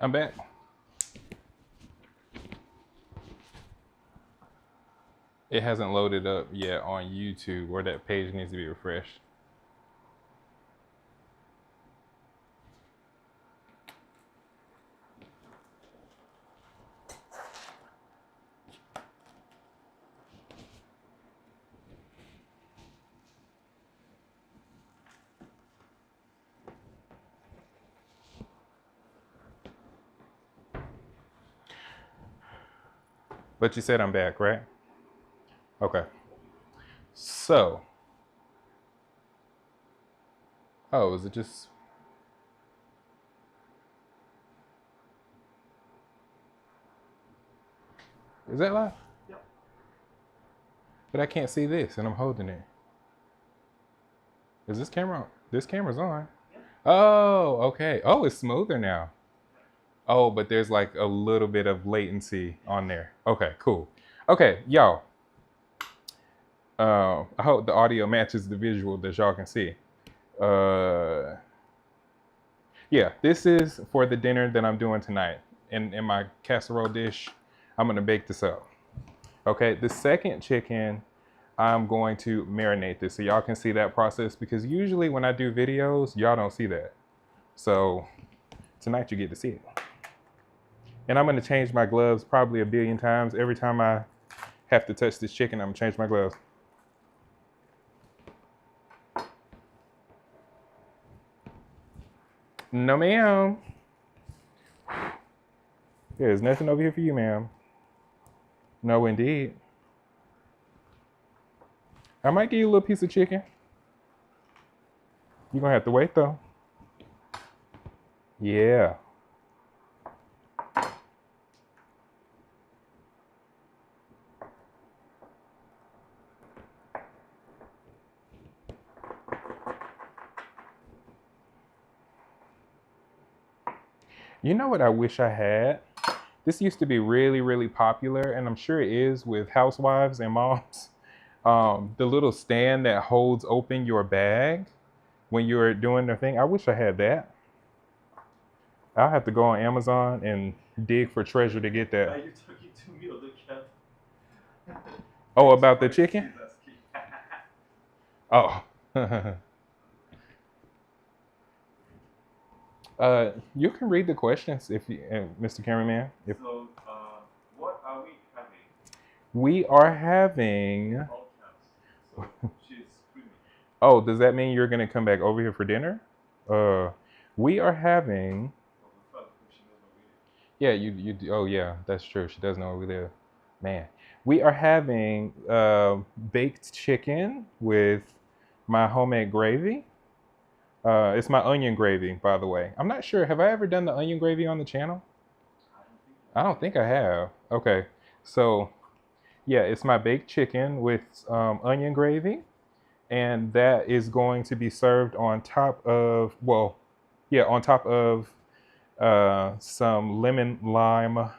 I'm back. It hasn't loaded up yet on YouTube, or that page needs to be refreshed. But you said I'm back, right? Okay. So, oh, is it just? Is that live? Yep. But I can't see this, and I'm holding it. Is this camera? This camera's on. Yep. Oh, okay. Oh, it's smoother now. Oh, but there's like a little bit of latency on there. Okay, cool. Okay, y'all. I hope the audio matches the visual that y'all can see. Yeah, this is for the dinner that I'm doing tonight. In my casserole dish, I'm gonna bake this up. Okay, the second chicken, I'm going to marinate this so y'all can see that process, because usually when I do videos, y'all don't see that. So tonight you get to see it. And I'm gonna change my gloves probably a billion times. Every time I have to touch this chicken, I'm gonna change my gloves. No, ma'am. There's nothing over here for you, ma'am. No, indeed. I might give you a little piece of chicken. You're gonna have to wait though. Yeah. You know what I wish I had? This used to be really, really popular, and I'm sure it is with housewives and moms. The little stand that holds open your bag when you're doing the thing. I wish I had that. I'll have to go on Amazon and dig for treasure to get Are that. you talking to me or the cat? Oh, about the chicken? Oh. You can read the questions if you, Mr. Cameraman. If So, what are we having? we are having. All caps. So she's screaming. Oh, does that mean you're gonna come back over here for dinner? We are having. Oh, the fact that she knows what we Yeah, you. Oh, yeah, that's true. She does know where we live. Man, we are having baked chicken with my homemade gravy. It's my onion gravy, by the way. I'm not sure. Have I ever done the onion gravy on the channel? I don't think I have. Okay, so yeah, it's my baked chicken with onion gravy, and that is going to be served on top of, well, yeah, on top of some lemon lime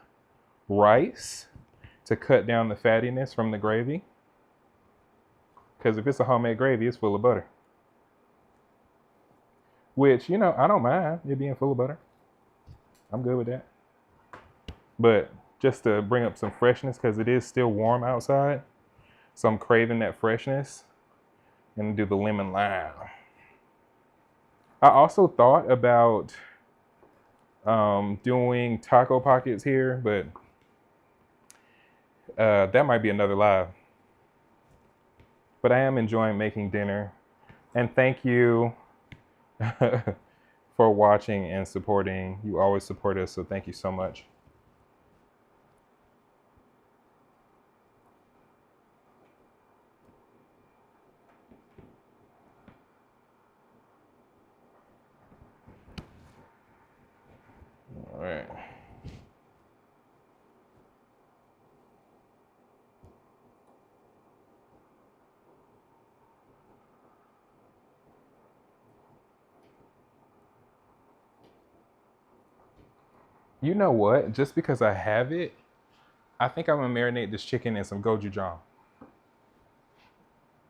rice to cut down the fattiness from the gravy. Because if it's a homemade gravy, it's full of butter. Which, I don't mind it being full of butter. I'm good with that. But just to bring up some freshness, because it is still warm outside, so I'm craving that freshness, and do the lemon lime. I also thought about doing taco pockets here, but that might be another live. But I am enjoying making dinner. And thank you for watching and supporting. You always support us, so thank you so much. All right. You know what? Just because I have it, I think I'm gonna marinate this chicken in some gochujang.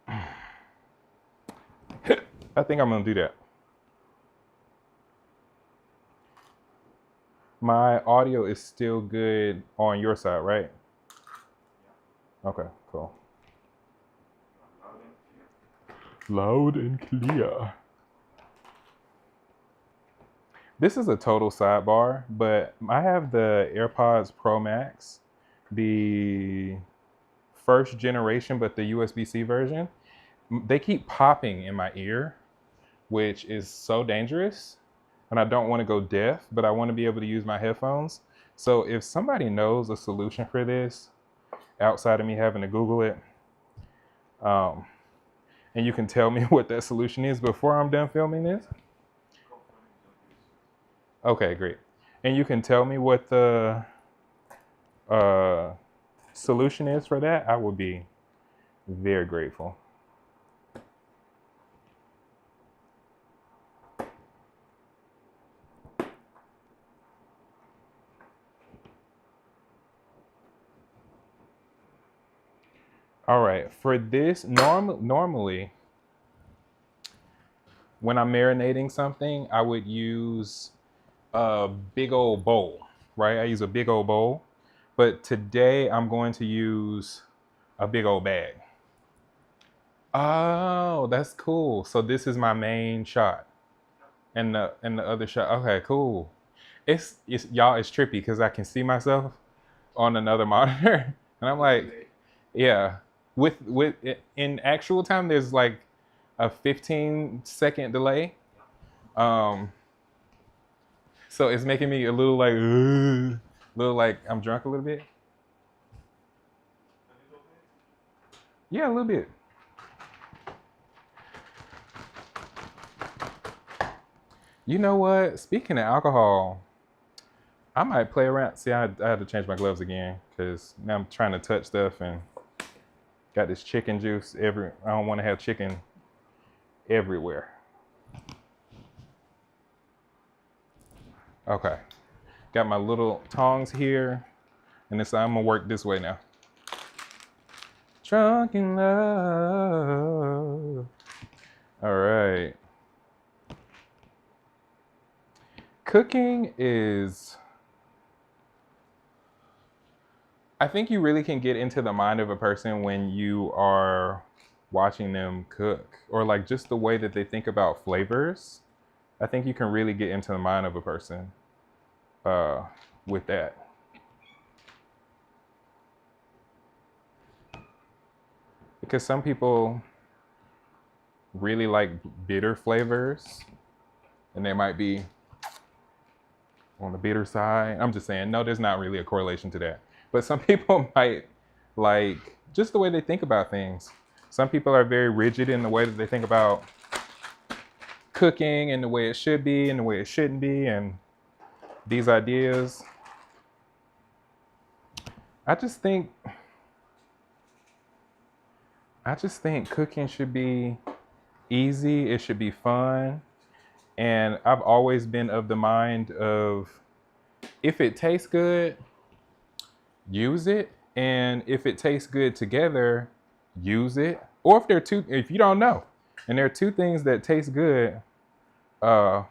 I think I'm gonna do that. My audio is still good on your side, right? Okay, cool. Loud and clear. This is a total sidebar, but I have the AirPods Pro Max, the first generation, but the USB-C version. They keep popping in my ear, which is so dangerous. And I don't want to go deaf, but I want to be able to use my headphones. So if somebody knows a solution for this outside of me having to Google it, um, and you can tell me what that solution is before I'm done filming this. Okay, great. And you can tell me what the solution is for that. I would be very grateful. All right, for this, normally when I'm marinating something, I would use a big old bowl, right? I use a big old bowl, but today I'm going to use a big old bag. Oh, that's cool. So this is my main shot, and the other shot. Okay, cool. It's y'all. It's trippy because I can see myself on another monitor, and I'm like, yeah. With in actual time, there's like a 15-second delay. Um, so it's making me little like I'm drunk a little bit. Yeah, a little bit. You know what? Speaking of alcohol, I might play around. See, I had to change my gloves again because now I'm trying to touch stuff and got this chicken juice I don't want to have chicken everywhere. Okay. Got my little tongs here. And I'm gonna work this way now. Drunk in love. All right. Cooking is, I think you really can get into the mind of a person when you are watching them cook, or like just the way that they think about flavors. I think you can really get into the mind of a person with that. Because some people really like bitter flavors, and they might be on the bitter side. I'm just saying, no, there's not really a correlation to that. But some people might like just the way they think about things. Some people are very rigid in the way that they think about cooking and the way it should be and the way it shouldn't be, and these ideas. I just think cooking should be easy, it should be fun. And I've always been of the mind of if it tastes good, use it. And if it tastes good together, use it. Or if you don't know, and there are two things that taste good, why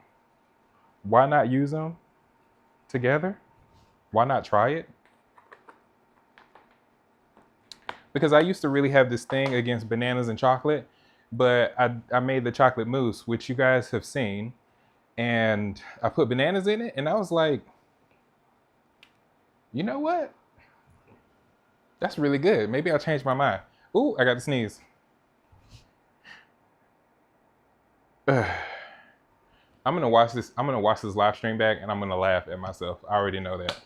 not use them together? Why not try it? Because I used to really have this thing against bananas and chocolate, but I made the chocolate mousse, which you guys have seen, and I put bananas in it, and I was like, you know what? That's really good. Maybe I'll change my mind. Ooh, I got to sneeze. I'm gonna watch this live stream back, and I'm gonna laugh at myself. I already know that.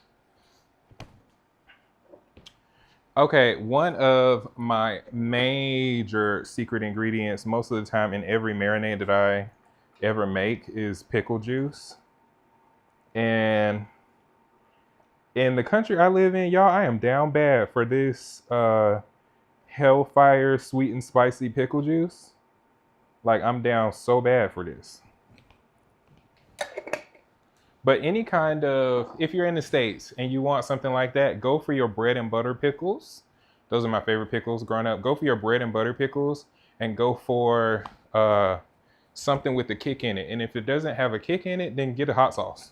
Okay, one of my major secret ingredients most of the time in every marinade that I ever make is pickle juice. And in the country I live in, y'all, I am down bad for this Hellfire sweet and spicy pickle juice. Like, I'm down so bad for this. But any kind of, if you're in the States and you want something like that, go for your bread and butter pickles. Those are my favorite pickles growing up. Go for your bread and butter pickles and go for something with a kick in it. And if it doesn't have a kick in it, then get a hot sauce.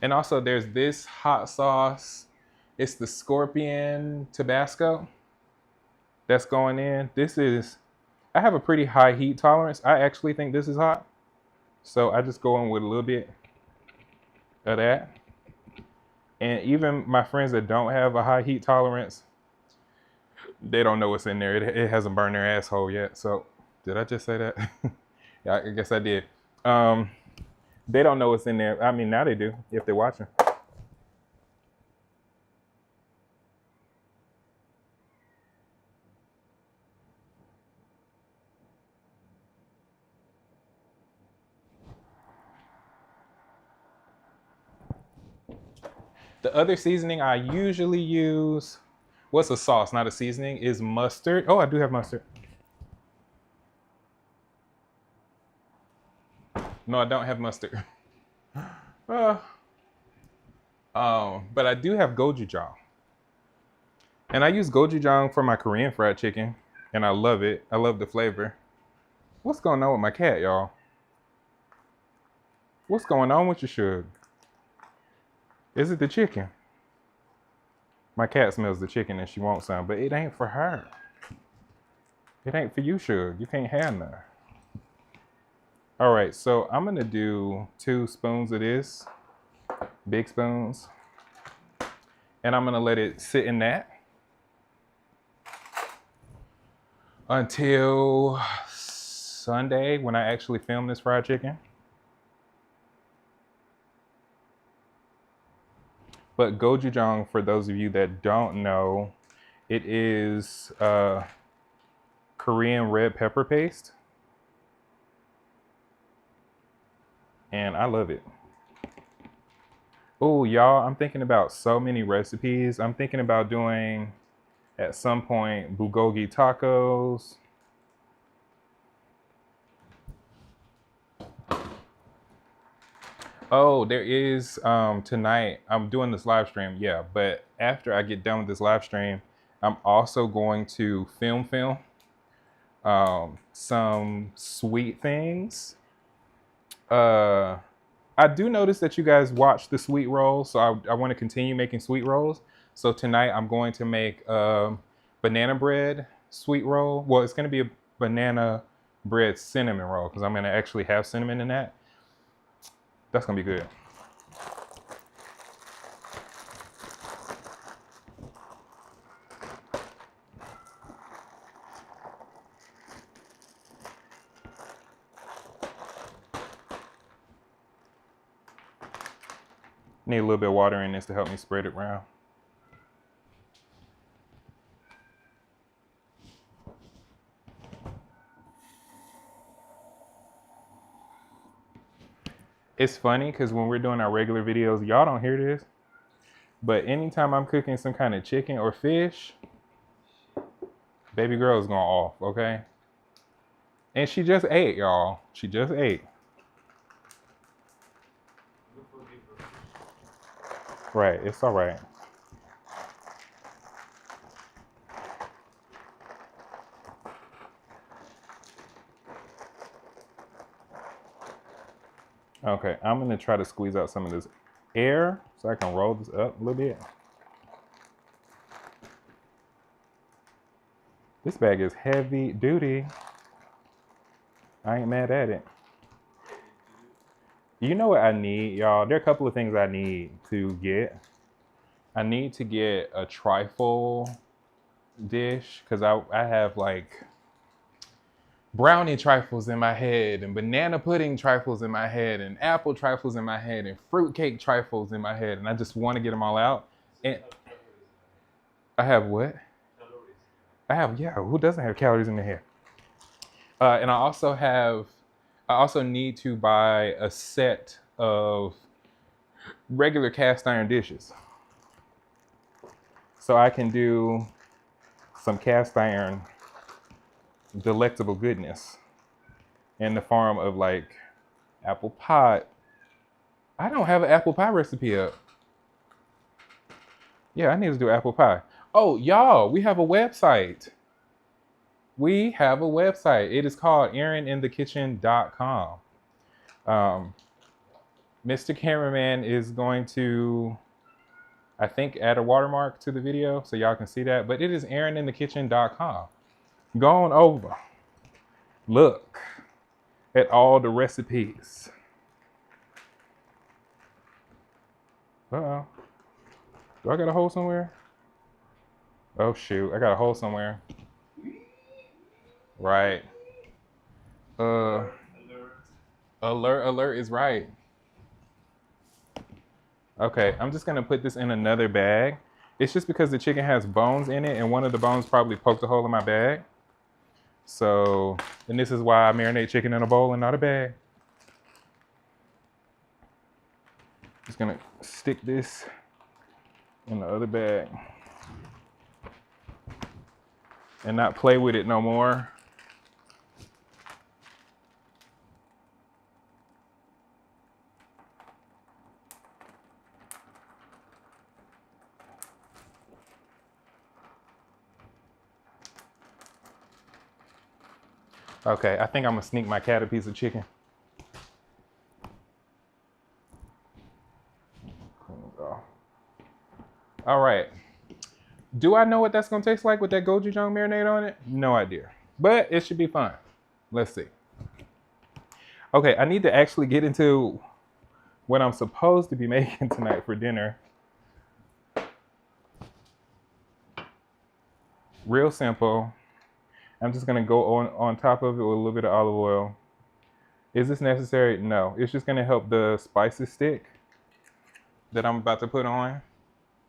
And also there's this hot sauce. It's the Scorpion Tabasco that's going in. I have a pretty high heat tolerance. I actually think this is hot. So I just go in with a little bit of that. And even my friends that don't have a high heat tolerance, they don't know what's in there. It hasn't burned their asshole yet. So did I just say that? Yeah, I guess I did. They don't know what's in there. I mean, now they do if they're watching. The other seasoning I usually use, what's a sauce, not a seasoning, is mustard. Oh, I do have mustard. No, I don't have mustard. uh, but I do have gochujang. And I use gochujang for my Korean fried chicken. And I love it. I love the flavor. What's going on with my cat, y'all? What's going on with you, Suge? Is it the chicken? My cat smells the chicken and she wants some, but it ain't for her. It ain't for you, Suge. You can't have none. All right, so I'm gonna do 2 spoons of this, big spoons, and I'm gonna let it sit in that until Sunday when I actually film this fried chicken. But gochujang, for those of you that don't know, it is Korean red pepper paste. And I love it. Oh, y'all, I'm thinking about so many recipes. I'm thinking about doing, at some point, bulgogi tacos. Oh, there is tonight. I'm doing this live stream, yeah. But after I get done with this live stream, I'm also going to film some sweet things. I do notice that you guys watch the sweet rolls, so I want to continue making sweet rolls. So tonight I'm going to make banana bread sweet roll. Well, it's going to be a banana bread cinnamon roll because I'm going to actually have cinnamon in that. That's gonna be good. Need a little bit of water in this to help me spread it around. It's funny because when we're doing our regular videos, y'all don't hear this. But anytime I'm cooking some kind of chicken or fish, baby girl is going off, okay? And she just ate, y'all. She just ate. Right, it's all right. Okay, I'm gonna try to squeeze out some of this air so I can roll this up a little bit. This bag is heavy duty. I ain't mad at it. You know what I need, y'all? There are a couple of things I need to get. I need to get a trifle dish because I have like brownie trifles in my head and banana pudding trifles in my head and apple trifles in my head and fruitcake trifles in my head, and I just want to get them all out. And I have what? I have, yeah, who doesn't have calories in their head? And I also need to buy a set of regular cast iron dishes so I can do some cast iron delectable goodness in the form of like apple pie. I don't have an apple pie recipe up. Yeah, I need to do apple pie. Oh, y'all, we have a website. We have a website. It is called erinninthekitchen.com. Mr. Cameraman is going to, I think, add a watermark to the video so y'all can see that. But it is aaroninthekitchen.com. Go on over. Look at all the recipes. Uh-oh. Do I got a hole somewhere? Oh, shoot. I got a hole somewhere. Right. Alert. Alert is right. Okay, I'm just gonna put this in another bag. It's just because the chicken has bones in it and one of the bones probably poked a hole in my bag. So, and this is why I marinate chicken in a bowl and not a bag. Just gonna stick this in the other bag and not play with it no more. Okay, I think I'm gonna sneak my cat a piece of chicken. There we go. All right. Do I know what that's gonna taste like with that gochujang marinade on it? No idea, but it should be fun. Let's see. Okay, I need to actually get into what I'm supposed to be making tonight for dinner. Real simple. I'm just gonna go on top of it with a little bit of olive oil. Is this necessary? No. It's just gonna help the spices stick that I'm about to put on.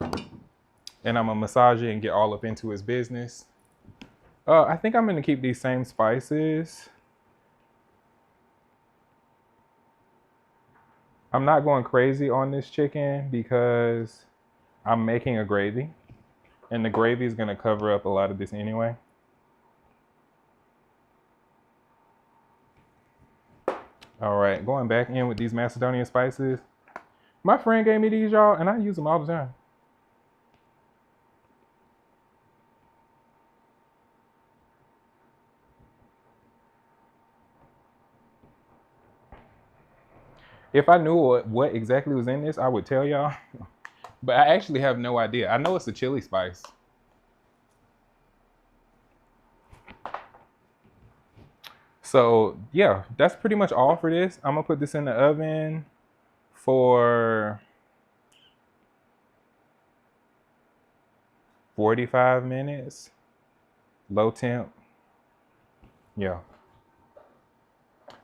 And I'm gonna massage it and get all up into its business. I think I'm gonna keep these same spices. I'm not going crazy on this chicken because I'm making a gravy. And the gravy is gonna cover up a lot of this anyway. All right, going back in with these Macedonian spices. My friend gave me these, y'all, and I use them all the time. If I knew what exactly was in this, I would tell y'all. But I actually have no idea. I know it's a chili spice. So yeah, that's pretty much all for this. I'm gonna put this in the oven for 45 minutes, low temp. Yeah.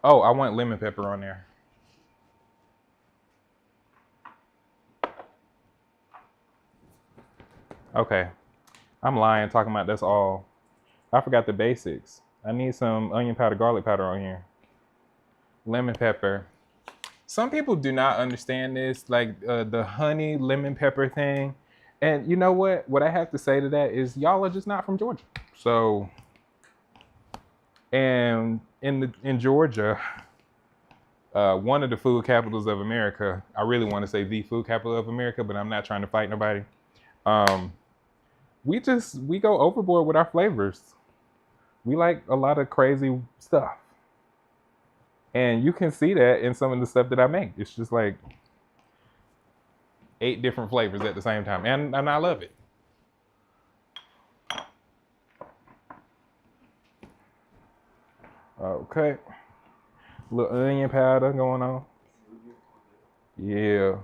Oh, I want lemon pepper on there. Okay. I'm lying talking about that's all. I forgot the basics. I need some onion powder, garlic powder on here. Lemon pepper. Some people do not understand this, like the honey lemon pepper thing. And you know what? What I have to say to that is y'all are just not from Georgia. So, and in Georgia, one of the food capitals of America. I really want to say the food capital of America, but I'm not trying to fight nobody. Um, we go overboard with our flavors. We like a lot of crazy stuff. And you can see that in some of the stuff that I make. It's just like 8 different flavors at the same time. And I love it. Okay. Little onion powder going on. Yeah.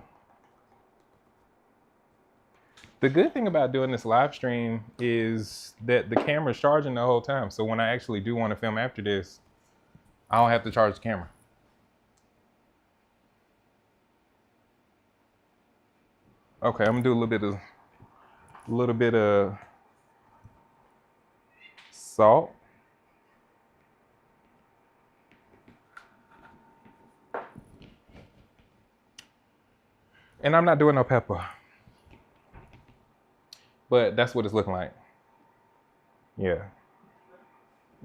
The good thing about doing this live stream is that the camera's charging the whole time. So when I actually do want to film after this, I don't have to charge the camera. Okay, I'm gonna do a little bit of salt. And I'm not doing no pepper. But that's what it's looking like. Yeah.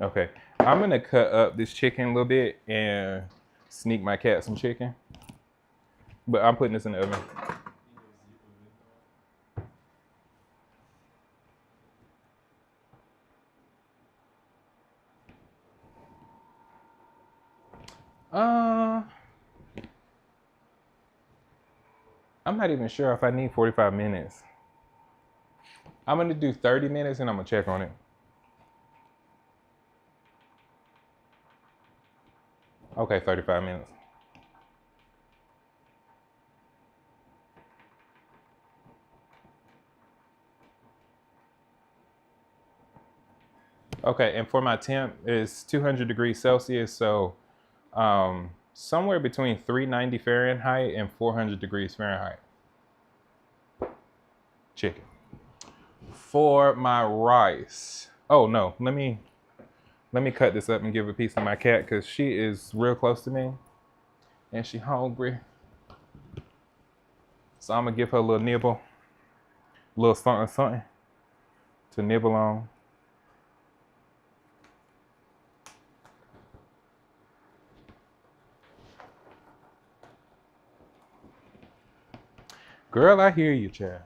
Okay. I'm gonna cut up this chicken a little bit and sneak my cat some chicken. But I'm putting this in the oven. Uh, I'm not even sure if I need 45 minutes. I'm gonna do 30 minutes and I'm gonna check on it. Okay, 35 minutes. Okay, and for my temp, it's 200 degrees Celsius, so somewhere between 390 Fahrenheit and 400 degrees Fahrenheit. Chicken. For my rice. Oh no, let me cut this up and give a piece to my cat because she is real close to me and she hungry. So I'm gonna give her a little nibble, a little something something to nibble on. Girl, I hear you, child.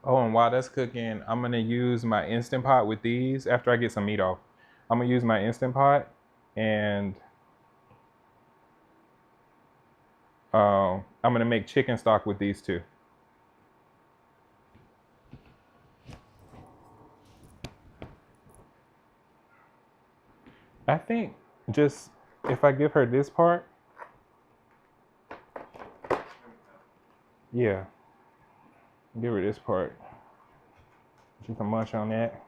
Oh, and while that's cooking, I'm gonna use my Instant Pot with these after I get some meat off. I'm gonna use my Instant Pot and I'm gonna make chicken stock with these two. I think just if I give her this part, yeah, give her this part. She can munch on that.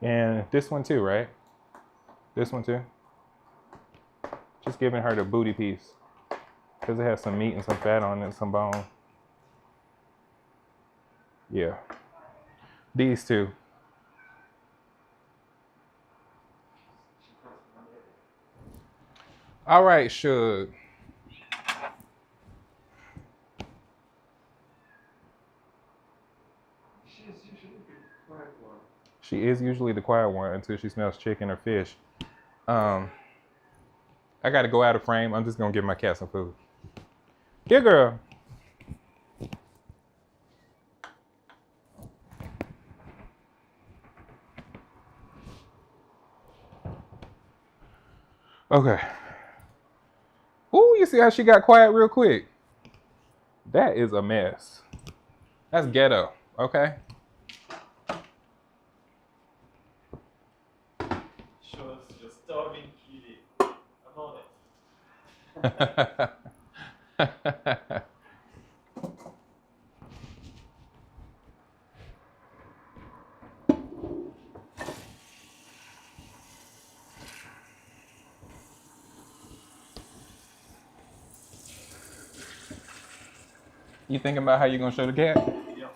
And this one too, right? This one too. Just giving her the booty piece because it has some meat and some fat on it, some bone. Yeah. These two. All right, Suge. She is usually the quiet one until she smells chicken or fish. Um, I gotta go out of frame. I'm just gonna give my cat some food. Here, girl. Okay. Ooh, you see how she got quiet real quick? That is a mess. That's ghetto, okay? Shows you're starving kitty. I'm on it. You thinking about how you gonna show the cat? Yeah.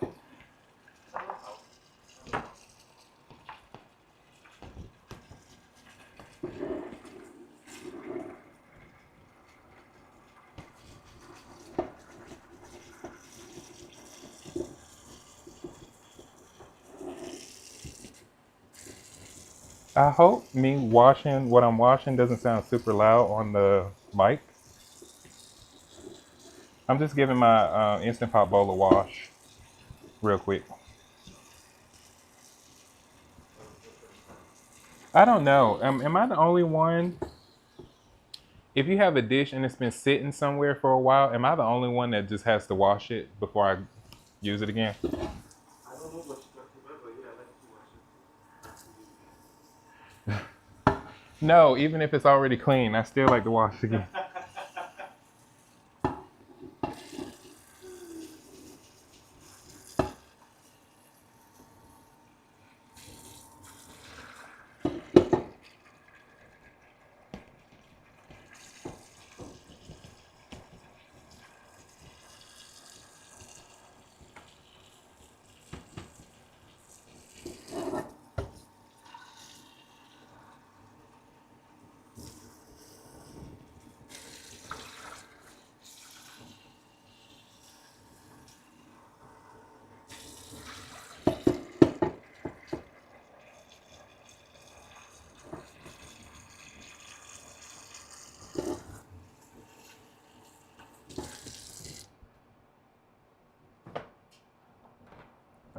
I hope me washing what I'm washing doesn't sound super loud on the mic. I'm just giving my Instant Pot bowl a wash real quick. I don't know. Am I the only one? If you have a dish and it's been sitting somewhere for a while, am I the only one that just has to wash it before I use it again? I don't know what you're talking about, but yeah, I like to watch it. No, even if it's already clean, I still like to wash it again.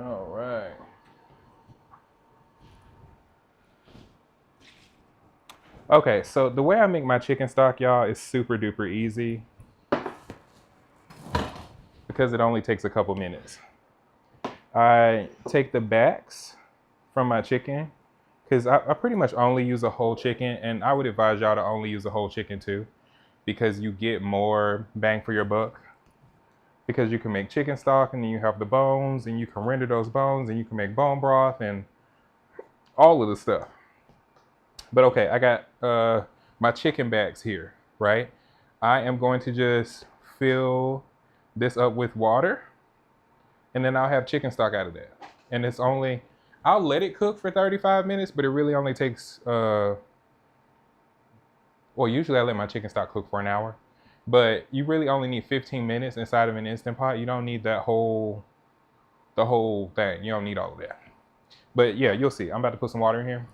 All right. Okay, so the way I make my chicken stock, y'all, is super duper easy because it only takes a couple minutes. I take the backs from my chicken because I pretty much only use a whole chicken, and I would advise y'all to only use a whole chicken too because you get more bang for your buck. Because you can make chicken stock and then you have the bones and you can render those bones and you can make bone broth and all of the stuff. But okay, I got my chicken backs here, right? I am going to just fill this up with water and then I'll have chicken stock out of that. And it's only, I'll let it cook for 35 minutes, but it really only takes, well, usually I let my chicken stock cook for an hour, but you really only need 15 minutes inside of an Instant Pot. You don't need the whole thing. You don't need all of that. But yeah, you'll see. I'm about to put some water in here.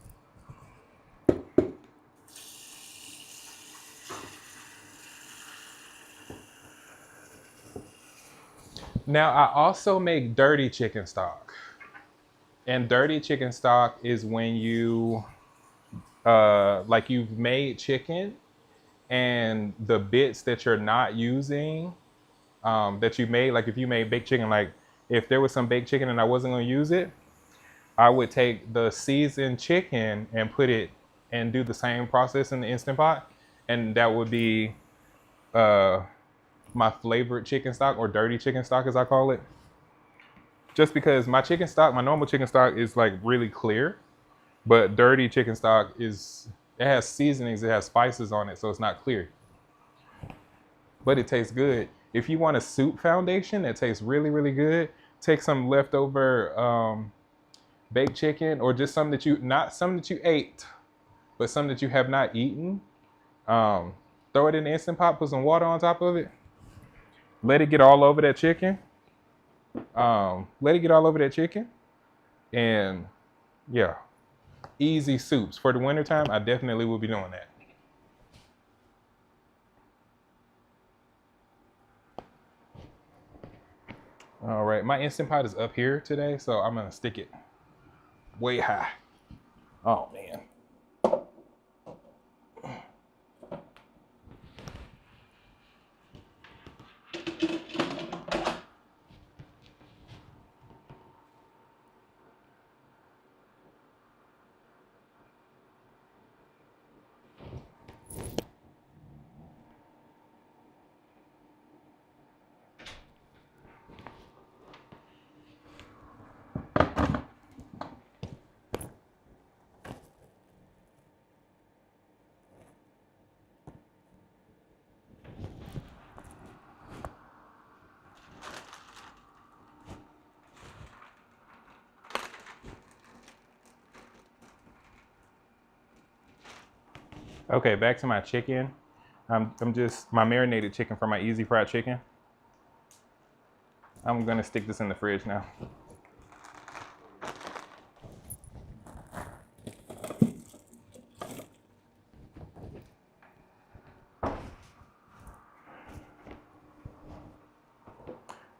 Now, I also make dirty chicken stock. And dirty chicken stock is when you, like you've made chicken and the bits that you're not using, that you made, like if you made baked chicken, like if there was some baked chicken and I wasn't going to use it, I would take the seasoned chicken and put it and do the same process in the Instant Pot. And that would be my flavored chicken stock, or dirty chicken stock as I call it. Just because my chicken stock, my normal chicken stock is like really clear, but dirty chicken stock is, it has seasonings, it has spices on it, so it's not clear. But it tastes good. If you want a soup foundation that tastes really, really good, take some leftover baked chicken or just some that you, not some that you ate, but some that you have not eaten. Throw it in the Instant Pot, put some water on top of it. Let it get all over that chicken. Let it get all over that chicken. And yeah, easy soups. For the wintertime, I definitely will be doing that. All right, my Instant Pot is up here today, so I'm gonna stick it way high. Oh man. Okay, back to my chicken. I'm just, my marinated chicken for my easy fried chicken. I'm gonna stick this in the fridge now.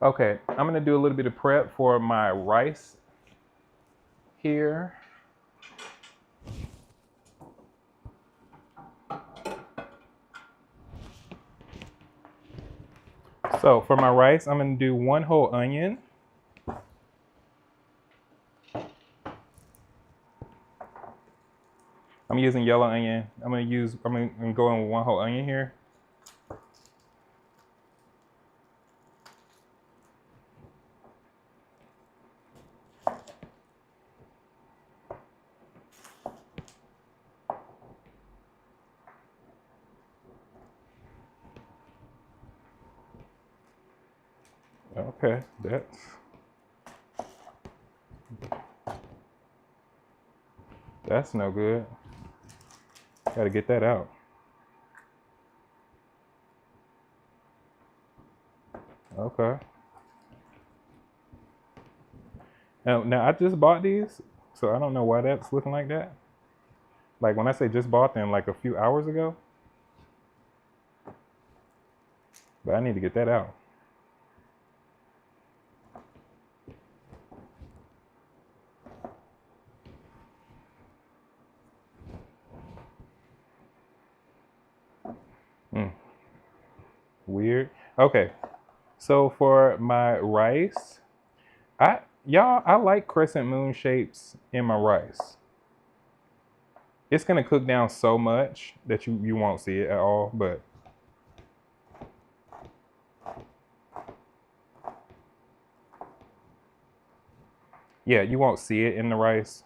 Okay, I'm gonna do a little bit of prep for my rice here. So for my rice, I'm gonna do one whole onion. I'm using yellow onion. I'm gonna go in with one whole onion here. Okay, that's no good. Gotta get that out. Okay. Now I just bought these, so I don't know why that's looking like that. Like when I say just bought them, like a few hours ago. But I need to get that out. Weird. Okay. So for my rice, I like crescent moon shapes in my rice. It's gonna cook down so much that you won't see it at all, but yeah, you won't see it in the rice,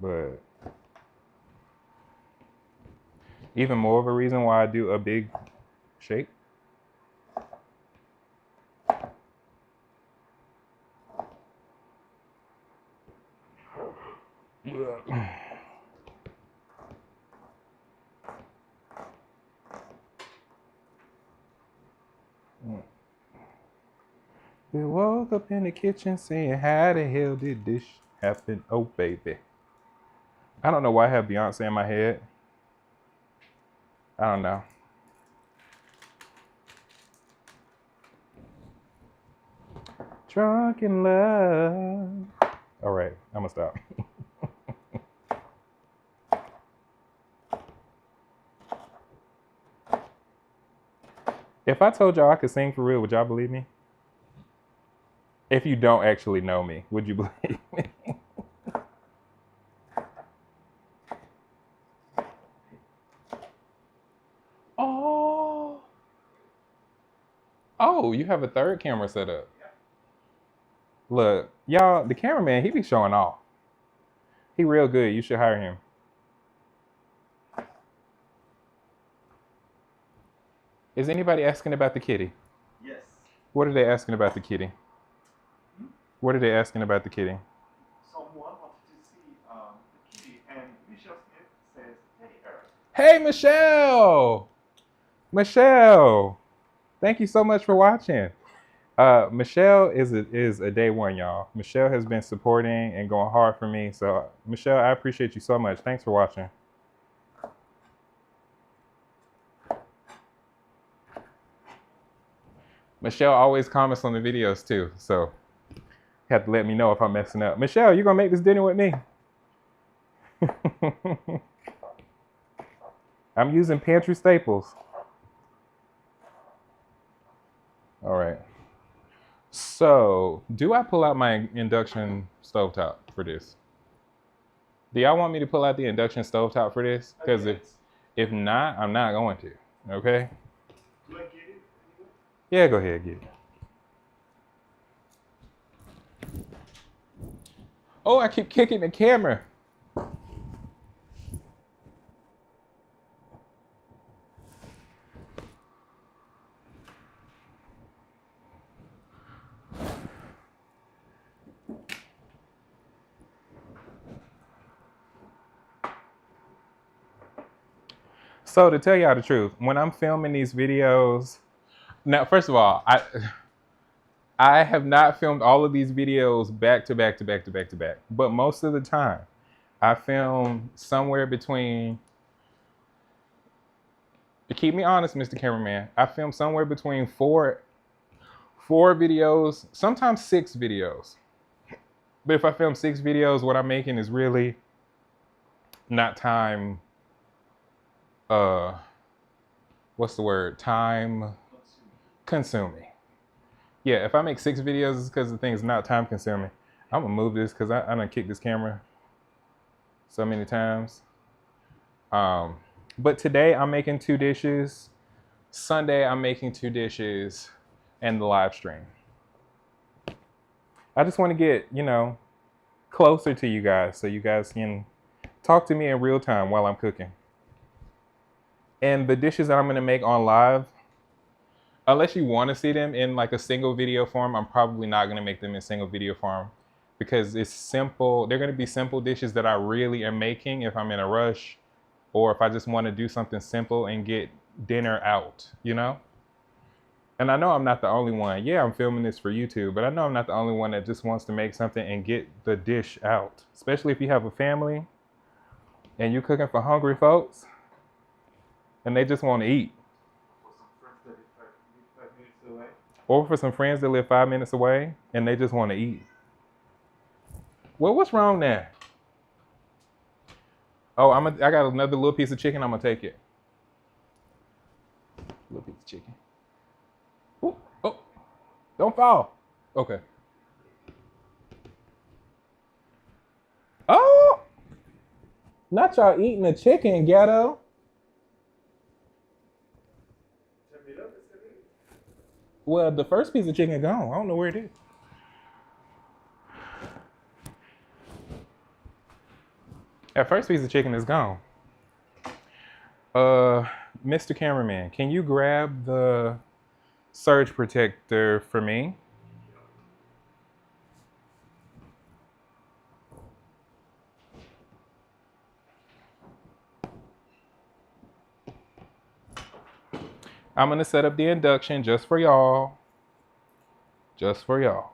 but even more of a reason why I do a big shape. We woke up in the kitchen saying, how the hell did this happen? Oh, baby. I don't know why I have Beyonce in my head. I don't know. Drunk in love. All right, I'm gonna stop. If I told y'all I could sing for real, would y'all believe me? If you don't actually know me, would you believe me? Oh. Oh, you have a third camera set up. Look, y'all, the cameraman, he be showing off. He real good. You should hire him. Is anybody asking about the kitty? Yes. What are they asking about the kitty? What are they asking about the kitty? Someone wanted to see the kitty, and Michelle Smith says, "Hey, Eric." Hey, Michelle! Michelle! Thank you so much for watching. Michelle is a day one, y'all. Michelle has been supporting and going hard for me. So, Michelle, I appreciate you so much. Thanks for watching. Michelle always comments on the videos too, so you have to let me know if I'm messing up. Michelle, you gonna make this dinner with me? I'm using pantry staples. All right. So, do I pull out my induction stovetop for this? Do y'all want me to pull out the induction stovetop for this? Because if not, I'm not going to. Okay? Do I get it? Yeah, go ahead, get it. Oh, I keep kicking the camera. So to tell y'all the truth, when I'm filming these videos, now first of all, I have not filmed all of these videos back to back to back to back to back, but most of the time, I film somewhere between. To keep me honest, Mr. Cameraman, I film somewhere between four videos, sometimes 6 videos. But if I film 6 videos, what I'm making is really not time. What's the word? Time consuming. Yeah, if I make 6 videos, it's because the thing's not time consuming. I'm gonna move this because I done kicked this camera so many times. But today I'm making 2 dishes. Sunday I'm making 2 dishes, and the live stream. I just want to get, closer to you guys so you guys can talk to me in real time while I'm cooking. And the dishes that I'm gonna make on live, unless you want to see them in like a single video form, I'm probably not gonna make them in single video form because it's simple. They're gonna be simple dishes that I really am making if I'm in a rush or if I just want to do something simple and get dinner out, And I know I'm not the only one. Yeah, I'm filming this for YouTube, but I know I'm not the only one that just wants to make something and get the dish out. Especially if you have a family and you're cooking for hungry folks and they just want to eat. For some friends that live 5 minutes away. Or for some friends that live 5 minutes away and they just want to eat. Well, what's wrong there? Oh, I got another little piece of chicken. I'm gonna take it. Little piece of chicken. Ooh, oh, don't fall. Okay. Oh, not y'all eating the chicken, ghetto. Well, the first piece of chicken gone. I don't know where it is. That first piece of chicken is gone. Mr. Cameraman, can you grab the surge protector for me? I'm gonna set up the induction just for y'all. Just for y'all.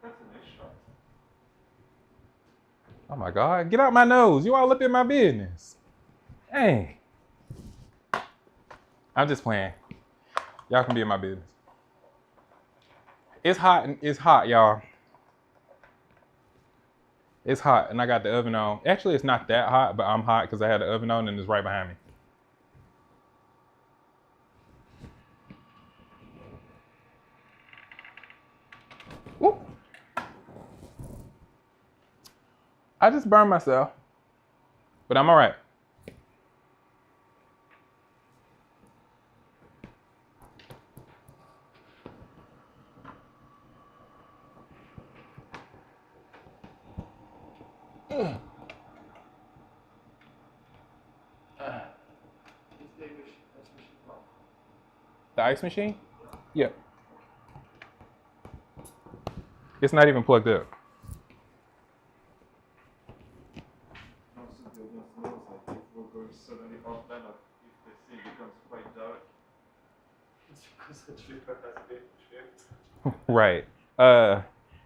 That's a nice shot. Oh my God, get out my nose. You all up in my business. Hey. I'm just playing. Y'all can be in my business. It's hot, y'all. It's hot, and I got the oven on. Actually, it's not that hot, but I'm hot because I had the oven on and it's right behind me. Woo. I just burned myself, but I'm all right. The ice machine? Yeah. It's not even plugged up. Also, the audience knows that if we're going suddenly offline, or if the scene becomes quite dark, it's because the tripper has been tripped. Right.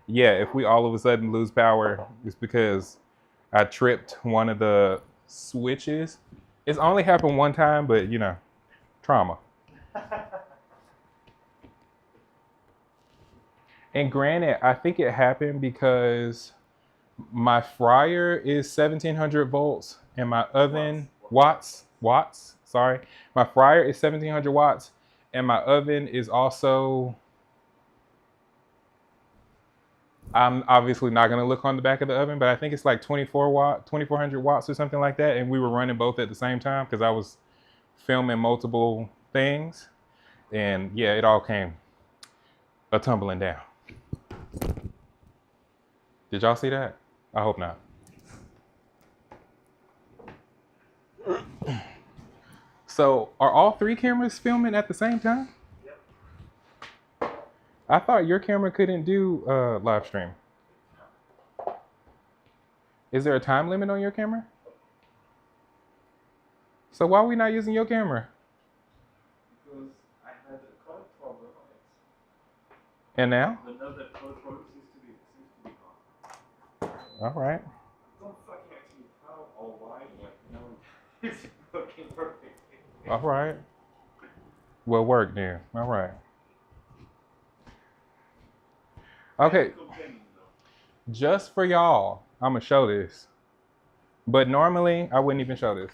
Yeah, if we all of a sudden lose power, it's because I tripped one of the switches. It's only happened one time, but you know, trauma. And granted, I think it happened because my fryer is 1700 volts and my oven watts, sorry. My fryer is 1700 watts and my oven is also, I'm obviously not going to look on the back of the oven, but I think it's like 2400 watts or something like that. And we were running both at the same time because I was filming multiple things. And yeah, it all came a tumbling down. Did y'all see that? I hope not. So are all three cameras filming at the same time? Yep. I thought your camera couldn't do live stream. Is there a time limit on your camera? So why are we not using your camera? Because I had a color problem on it. And now? But now that color problem seems to be gone. All right. Don't fucking ask me how or why, but now it's working perfectly. All right. Well, work then. All right. Okay. Just for y'all, I'm gonna show this. But normally I wouldn't even show this.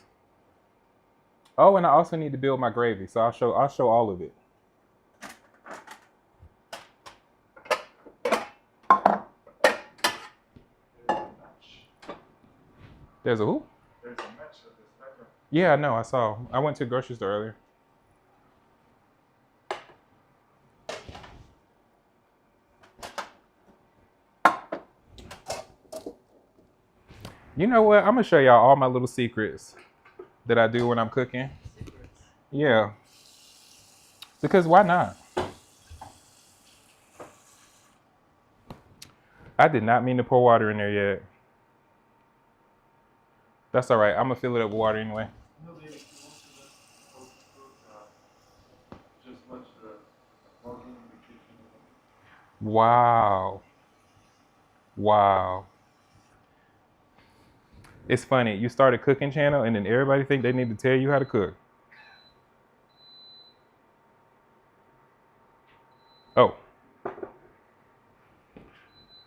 Oh, and I also need to build my gravy, so I'll show all of it. There's a who? There's a match at the sniper. Yeah, I know. I saw. I went to the grocery store earlier. You know what? I'm gonna show y'all all my little secrets that I do when I'm cooking. Secrets. Yeah. Because why not? I did not mean to pour water in there yet. That's all right. I'm gonna fill it up with water anyway. No, baby, if you want to just watch the vlogging in the kitchen. Wow. Wow. It's funny. You start a cooking channel and then everybody think they need to tell you how to cook. Oh.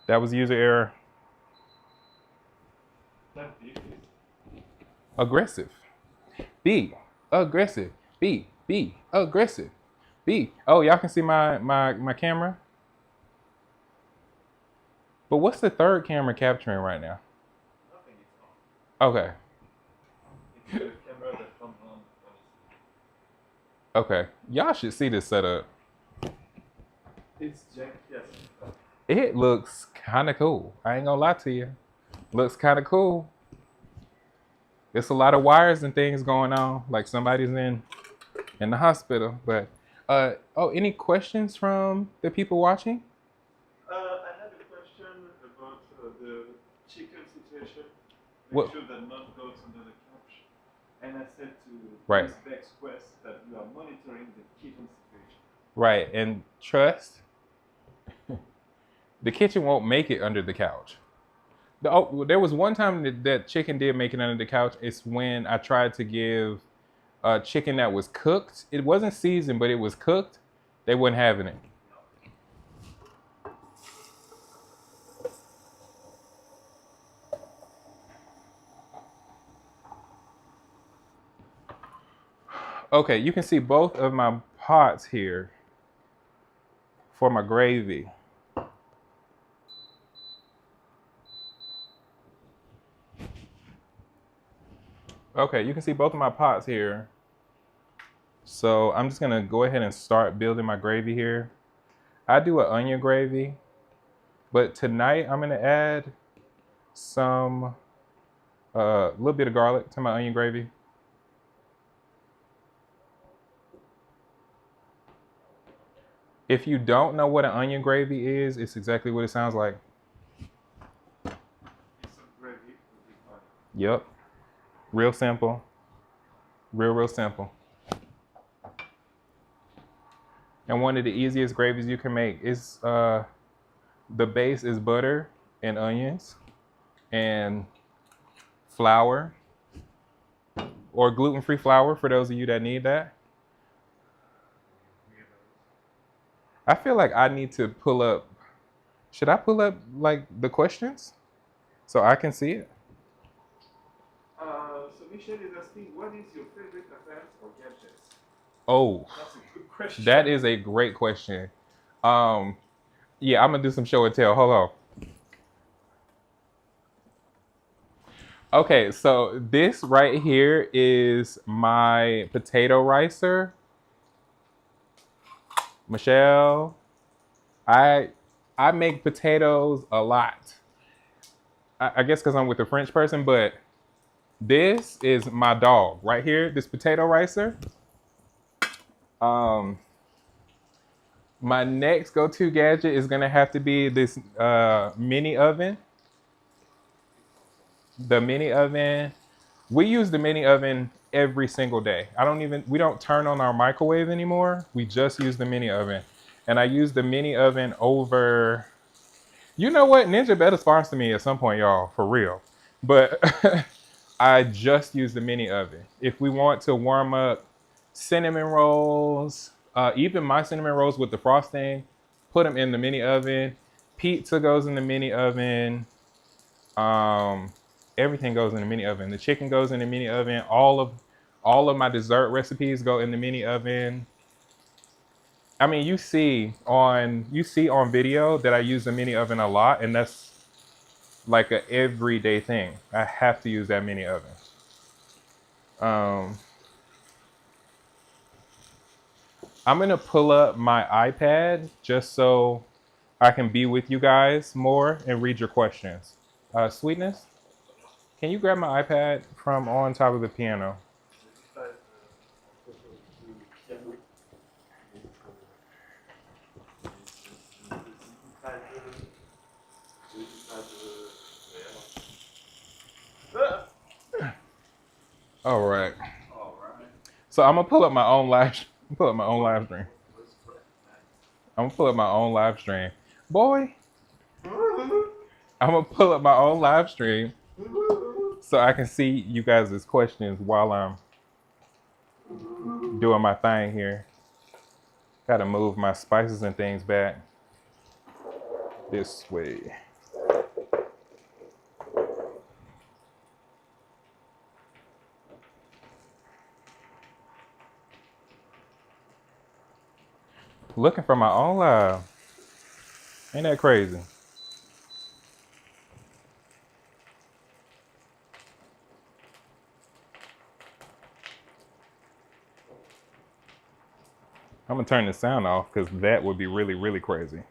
That was user error. That deep is. Aggressive. Be aggressive. Be aggressive. Be. Oh, y'all can see my camera. But what's the third camera capturing right now? Nothing is on. Okay. It's the camera that comes on. Okay. Y'all should see this setup. It's janky as fuck. It looks kind of cool. I ain't gonna lie to you. Looks kind of cool. It's a lot of wires and things going on. Like somebody's in the hospital. But oh, any questions from the people watching? I had a question about the chicken situation. Make What? sure that none goes under the couch. And I said to Right. Miss Beck's Quest that we are monitoring the kitchen situation. Right. And trust, the kitchen won't make it under the couch. There was one time that chicken did make it under the couch. It's when I tried to give chicken that was cooked. It wasn't seasoned, but it was cooked. They wasn't having it. Okay, you can see both of my pots here for my gravy. Okay, you can see both of my pots here. So I'm just gonna go ahead and start building my gravy here. I do an onion gravy, but tonight I'm gonna add some, little bit of garlic to my onion gravy. If you don't know what an onion gravy is, it's exactly what it sounds like. Some gravy would be fine. Yep, real simple, real simple. And one of the easiest gravies you can make is the base is butter and onions and flour or gluten-free flour for those of you that need that. I feel like I need to pull up. Should I pull up like the questions so I can see it? So Michelle is asking, what is your favorite appliance or gadgets? Oh, That's a good question. that is a great question. Yeah, I'm gonna do some show and tell. Hold on. Okay, so this right here is my potato ricer. Michelle, I I make potatoes a lot. I guess because I'm with a French person, but this is my dog right here. This potato ricer. Um, my next go-to gadget is gonna have to be this mini oven. The mini oven. We use the mini oven every single day. We don't turn on our microwave anymore. We just use the mini oven. And I use the mini oven over, you know what? Ninja better sponsor me at some point, y'all, for real. But I just use the mini oven. If we want to warm up cinnamon rolls, even my cinnamon rolls with the frosting, put them in the mini oven. Pizza goes in the mini oven. Um, Everything goes in the mini oven. The chicken goes in the mini oven. All of my dessert recipes go in the mini oven. I mean, you see on video that I use the mini oven a lot, and that's like a everyday thing. I have to use that mini oven. Um, I'm gonna pull up my iPad just so I can be with you guys more and read your questions. Sweetness, can you grab my iPad from on top of the piano? All right. Alright. So I'm gonna pull up my own live. Pull up my own live stream. I'm gonna pull up my own live stream, boy. I'm gonna pull up my own live stream so I can see you guys' questions while I'm doing my thing here. Gotta move my spices and things back this way. Looking for my own live. Ain't that crazy? I'm gonna turn the sound off because that would be really, really crazy.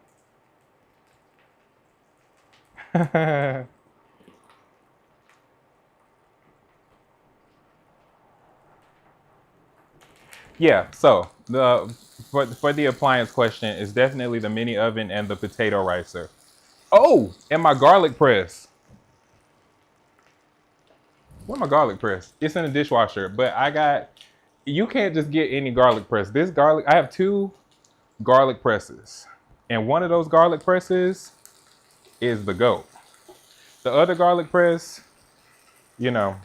Yeah, so for the appliance question, it's definitely the mini oven and the potato ricer. Oh, and my garlic press. Where's my garlic press? It's in the dishwasher, but you can't just get any garlic press. This garlic, I have two garlic presses, and one of those garlic presses is the GOAT. The other garlic press, you know,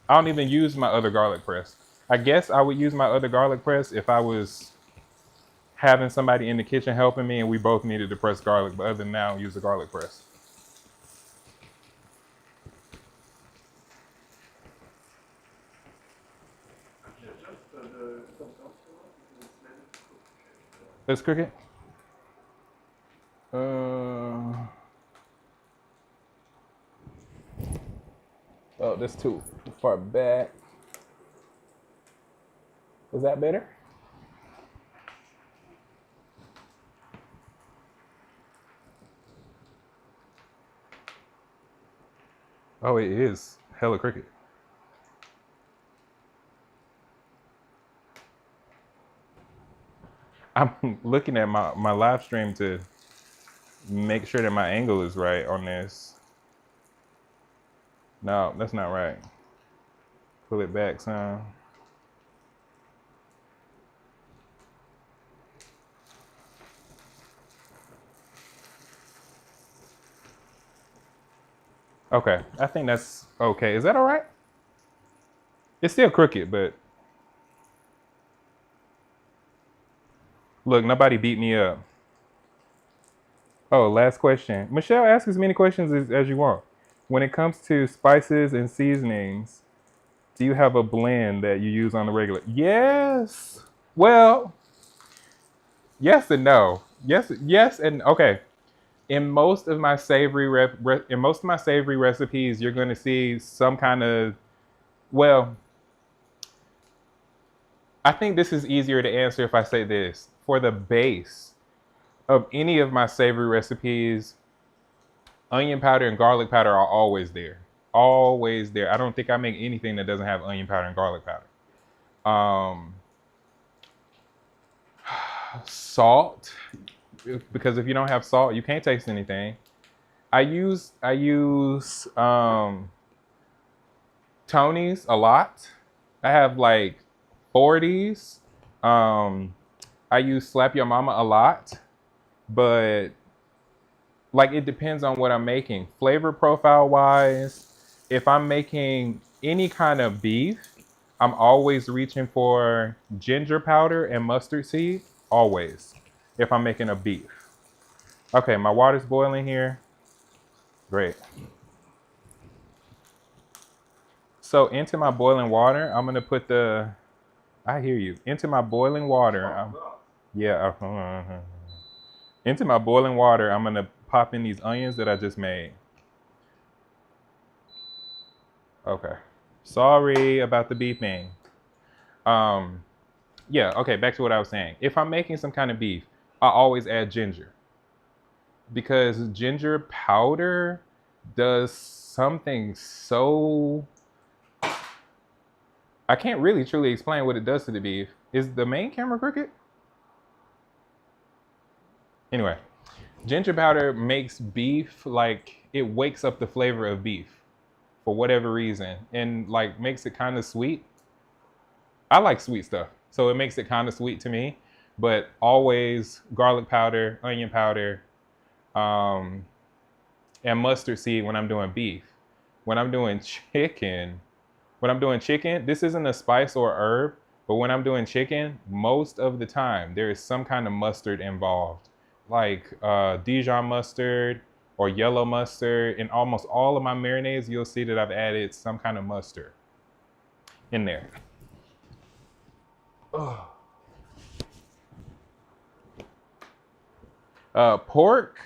I don't even use my other garlic press. I guess I would use my other garlic press if I was having somebody in the kitchen helping me and we both needed to press garlic, but other than that, I don't use the garlic press. Just the condenser one because it's ready to cook. Let's cook it. Uh, oh, that's too far back. Is that better? Oh, it is hella cricket. I'm looking at my live stream to make sure that my angle is right on this. No, that's not right. Pull it back some. Okay, I think that's okay. Is that all right? It's still crooked, but look, nobody beat me up. Oh, last question. Michelle, ask as many questions as you want. When it comes to spices and seasonings, do you have a blend that you use on the regular? Yes. Well, yes and no. Yes and okay. In most of my savory recipes, you're going to see some kind of well. I think this is easier to answer if I say this. For the base of any of my savory recipes, onion powder and garlic powder are always there. Always there. I don't think I make anything that doesn't have onion powder and garlic powder. Um, Salt, because if you don't have salt, you can't taste anything. I use Tony's a lot. I have like 40s. I use Slap Your Mama a lot, but like it depends on what I'm making. Flavor profile wise, if I'm making any kind of beef, I'm always reaching for ginger powder and mustard seed. Always. If I'm making a beef. Okay, my water's boiling here. Great. So into my boiling water, I'm gonna put I hear you. Into my boiling water. Yeah. Into my boiling water, I'm gonna pop in these onions that I just made. Okay. Sorry about the beeping. Um, yeah, okay, back to what I was saying. If I'm making some kind of beef, I always add ginger because ginger powder does something so I can't really truly explain what it does to the beef. Is the main camera crooked? Anyway, ginger powder makes beef like it wakes up the flavor of beef for whatever reason and like makes it kind of sweet. I like sweet stuff, so it makes it kind of sweet to me. But always garlic powder, onion powder, um, and mustard seed when I'm doing beef. When I'm doing chicken, this isn't a spice or herb, but when I'm doing chicken, most of the time there is some kind of mustard involved, like Dijon mustard or yellow mustard. In almost all of my marinades, you'll see that I've added some kind of mustard in there. Oh. Pork.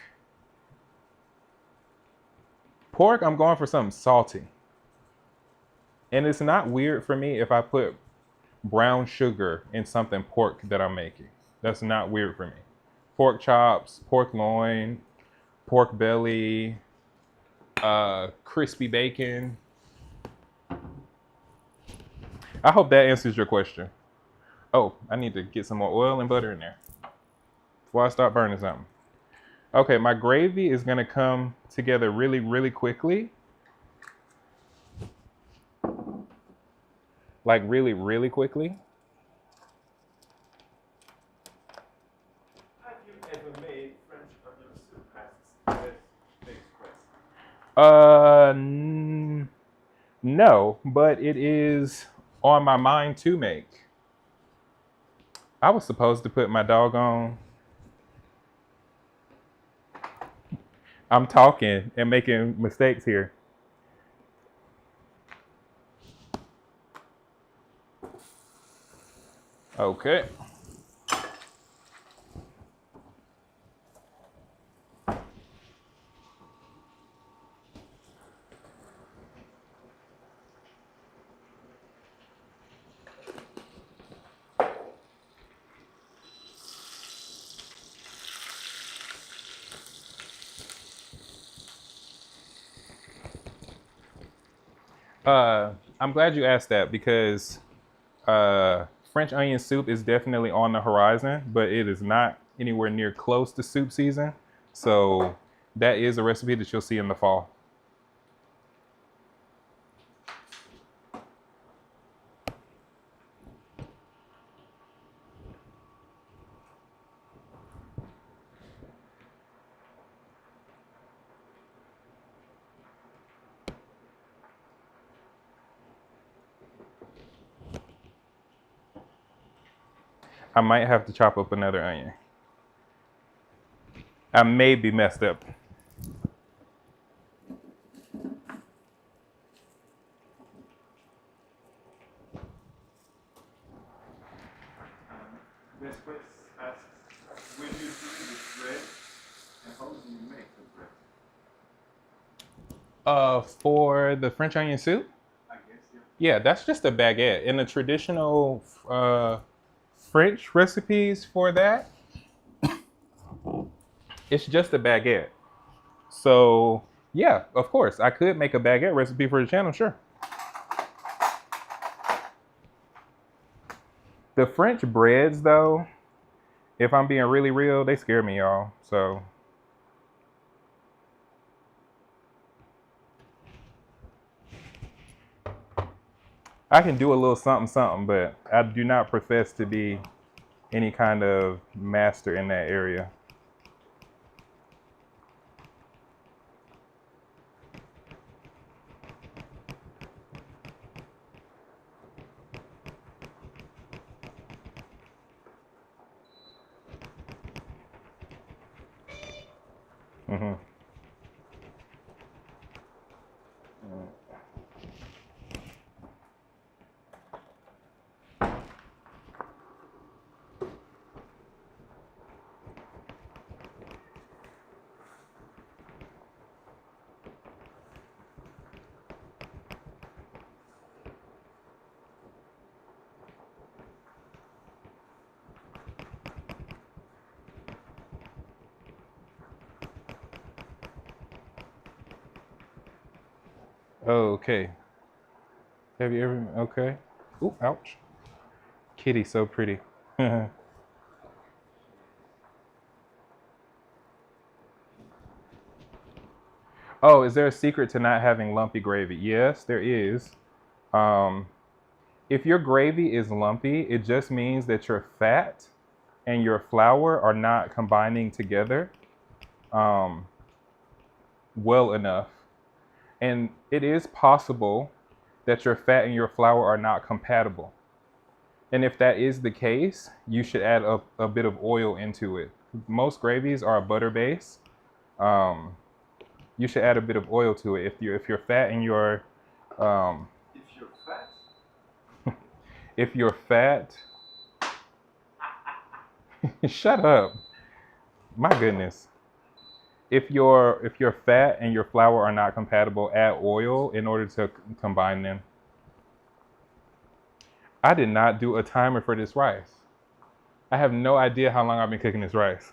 Pork, I'm going for something salty. And it's not weird for me if I put brown sugar in something pork that I'm making. That's not weird for me. Pork chops, pork loin, pork belly, crispy bacon. I hope that answers your question. Oh, I need to get some more oil and butter in there before I start burning something. Okay, my gravy is gonna come together really, really quickly. Like really, really quickly. Have you ever made French onion soup as this express? No, but it is on my mind to make. I was supposed to put my doggone. I'm talking and making mistakes here. Okay. I'm glad you asked that because French onion soup is definitely on the horizon, but it is not anywhere near close to soup season. So that is a recipe that you'll see in the fall. I might have to chop up another onion. I may be messed up. Best Quest asks, will you do the bread and how do you make the bread? For the French onion soup, I guess, yeah. yeah, that's just a baguette. In the traditional French recipes for that, it's just a baguette. So yeah, of course, I could make a baguette recipe for the channel, sure. The French breads, though, if I'm being really real, they scare me, y'all. So I can do a little something, something, but I do not profess to be any kind of master in that area. Hmm. Okay. Have you ever? Okay. Ooh, ouch. Kitty, so pretty. Oh, is there a secret to not having lumpy gravy? Yes, there is. Um, if your gravy is lumpy, it just means that your fat and your flour are not combining together um, well enough. And it is possible that your fat and your flour are not compatible. And if that is the case, you should add a bit of oil into it. Most gravies are a butter base. Um, you should add a bit of oil to it. If your fat and your um, If you're fat, if your fat shut up. My goodness. If your fat and your flour are not compatible, add oil in order to combine them. I did not do a timer for this rice. I have no idea how long I've been cooking this rice.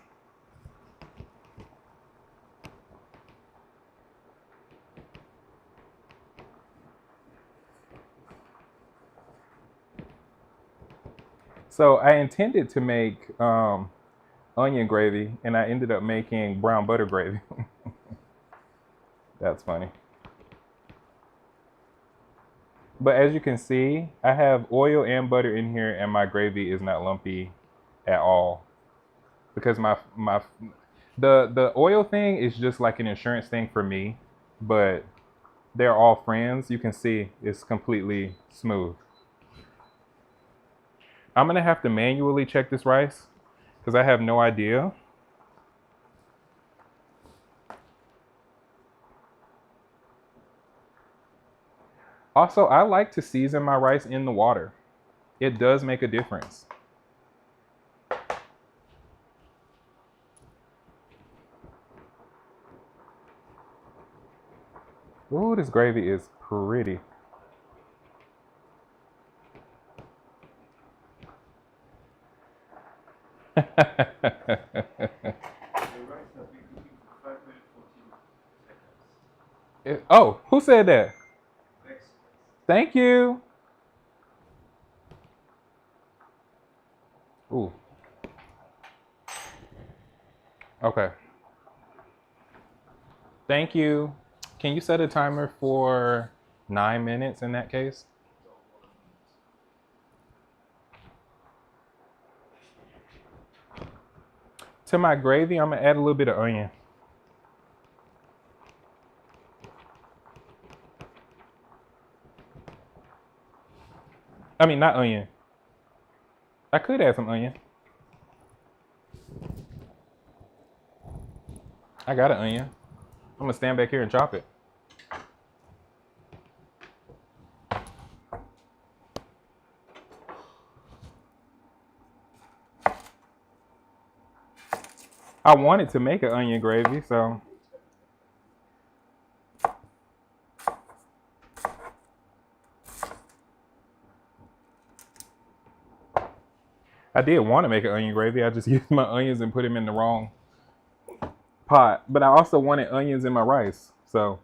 So I intended to make onion gravy, and I ended up making brown butter gravy. That's funny. But as you can see, I have oil and butter in here, and my gravy is not lumpy at all because my the oil thing is just like an insurance thing for me, but they're all friends. You can see it's completely smooth. I'm gonna have to manually check this rice because I have no idea. Also, I like to season my rice in the water. It does make a difference. Ooh, this gravy is pretty. The rice has been cooking for 5 minutes 14 seconds. Oh, who said that? Excellent. Thank you. Ooh, okay. Thank you. Can you set a timer for 9 minutes in that case? To my gravy, I'm gonna add a little bit of onion. I mean, not onion. I could add some onion. I got an onion. I'm gonna stand back here and chop it. I wanted to make an onion gravy, so I did want to make an onion gravy. I just used my onions and put them in the wrong pot. But I also wanted onions in my rice, so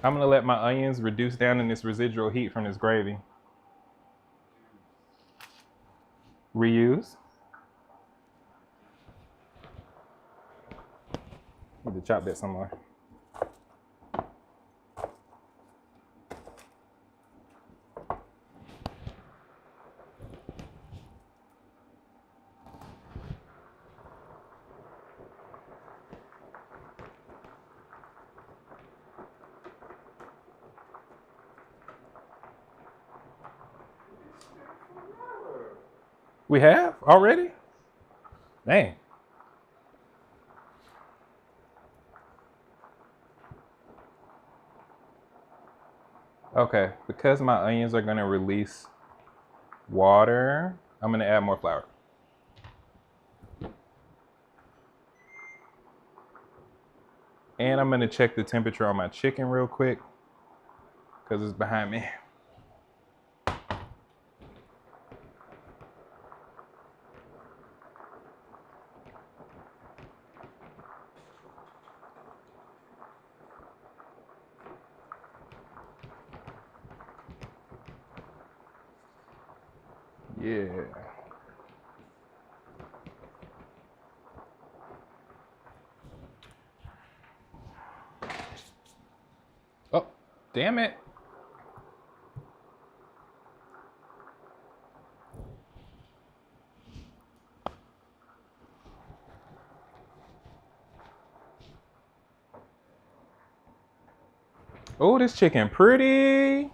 I'm gonna let my onions reduce down in this residual heat from this gravy. Reuse. Need to chop that somewhere. We have already? Dang. Okay, because my onions are gonna release water, I'm gonna add more flour. And I'm gonna check the temperature on my chicken real quick because it's behind me. Yeah. Oh, damn it. Oh, this chicken pretty.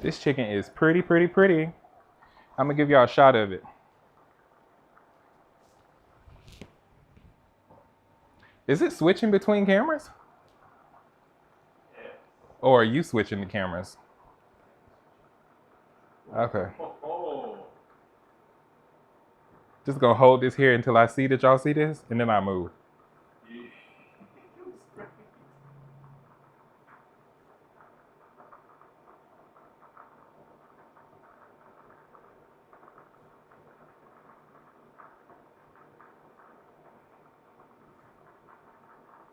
This chicken is pretty, pretty, pretty. I'm gonna give y'all a shot of it. Is it switching between cameras? Yeah. Or are you switching the cameras? Okay. Oh. Just gonna hold this here until I see that y'all see this, and then I move. Yeah.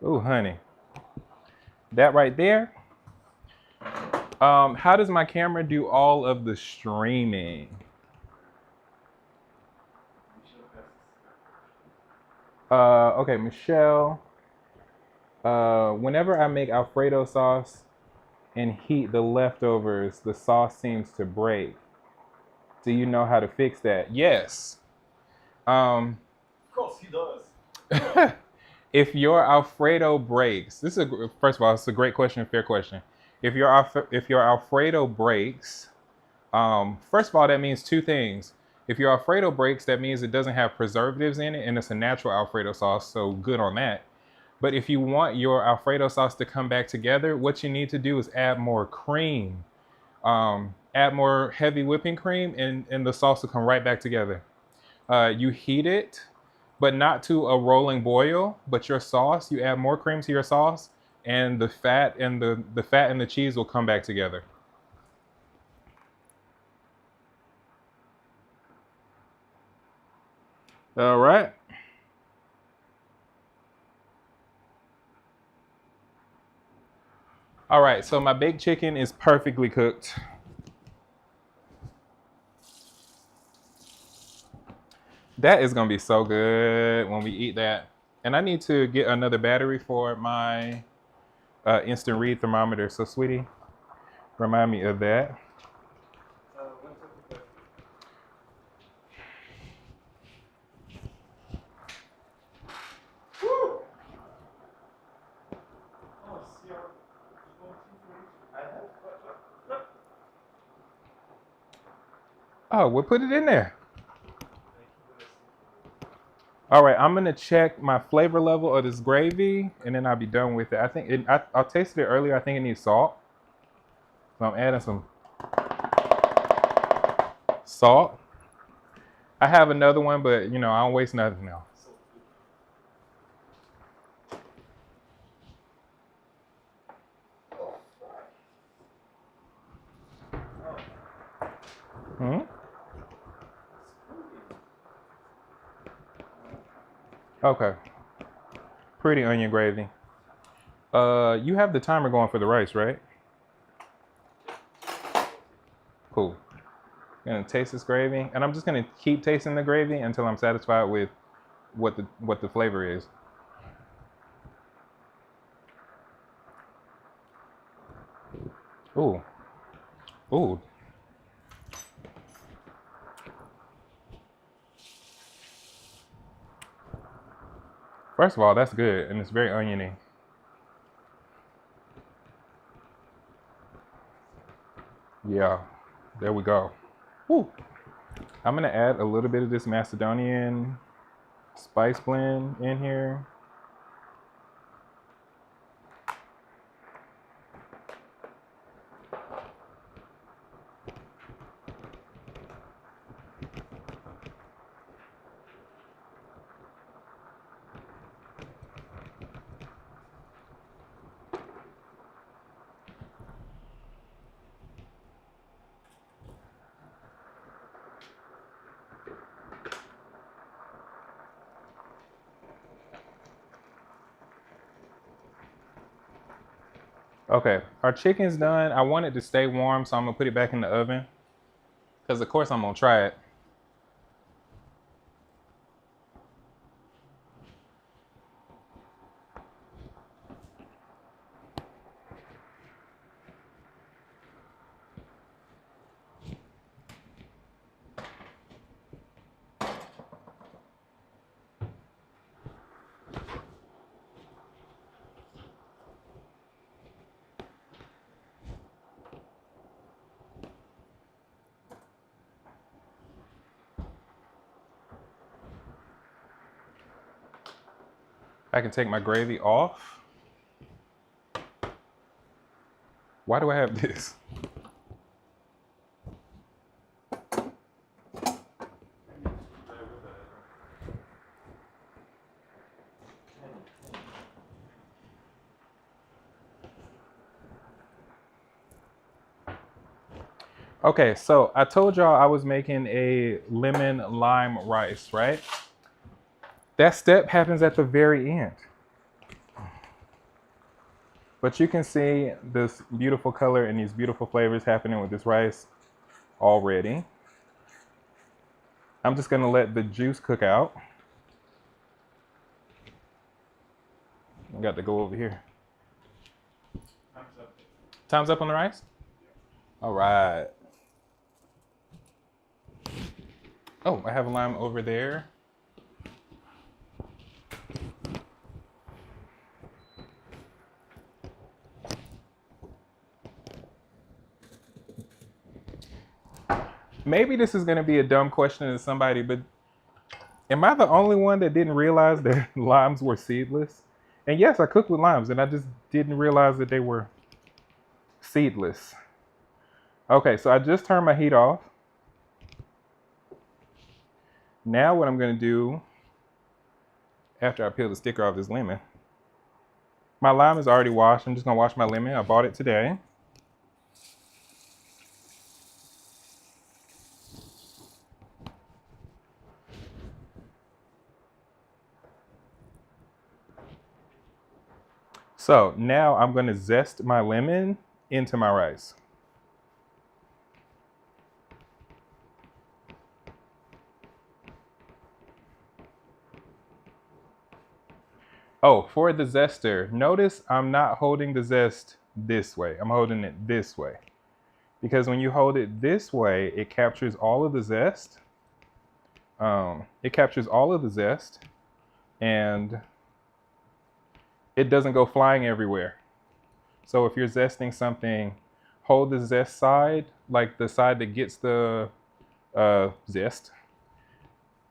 Ooh, honey. That right there. How does my camera do all of the streaming? Okay, Michelle. Whenever I make Alfredo sauce and heat the leftovers, the sauce seems to break. Do you know how to fix that? Yes. Um, Of course he does. if your Alfredo breaks, this is first of all, it's a great question, fair question. If your Alfredo breaks, first of all, that means two things. If your Alfredo breaks, that means it doesn't have preservatives in it, and it's a natural Alfredo sauce, so good on that. But if you want your Alfredo sauce to come back together, what you need to do is add more cream. Add more heavy whipping cream, and the sauce will come right back together. You heat it, but not to a rolling boil. But your sauce, you add more cream to your sauce, and the fat and the cheese will come back together. All right. All right, so my baked chicken is perfectly cooked. That is gonna be so good when we eat that. And I need to get another battery for my instant read thermometer. So, sweetie, remind me of that. One second, please. Woo! Oh, see, I want you for it. I have. What? Oh, we'll put it in there. Thank you for listening. All right, I'm gonna check my flavor level of this gravy, and then I'll be done with it. I think I tasted it earlier. I think it needs salt, so I'm adding some salt. I have another one, but you know I don't waste nothing now. So good. Oh, Hmm? it's cooking. Okay, pretty onion gravy. You have the timer going for the rice, right? Cool. Gonna taste this gravy, and I'm just gonna keep tasting the gravy until I'm satisfied with what the flavor is. Ooh, ooh. First of all, that's good, and it's very oniony. Yeah, there we go. Ooh. I'm gonna add a little bit of this Macedonian spice blend in here. Okay, our chicken's done. I want it to stay warm, so I'm gonna put it back in the oven. Because of course I'm gonna try it. I can take my gravy off. Why do I have this? Okay, so I told y'all I was making a lemon lime rice, right? That step happens at the very end. But you can see this beautiful color and these beautiful flavors happening with this rice already. I'm just gonna let the juice cook out. I got to go over here. Time's up. Time's up on the rice? All right. Oh, I have a lime over there. Maybe this is gonna be a dumb question to somebody, but am I the only one that didn't realize that limes were seedless? And yes, I cooked with limes and I just didn't realize that they were seedless. Okay, so I just turned my heat off. Now what I'm gonna do after I peel the sticker off this lemon, my lime is already washed. I'm just gonna wash my lemon. I bought it today. So now I'm gonna zest my lemon into my rice. Oh, for the zester, notice I'm not holding the zest this way. I'm holding it this way. Because when you hold it this way, it captures all of the zest. It captures all of the zest and it doesn't go flying everywhere. So if you're zesting something, hold the zest side, like the side that gets the zest,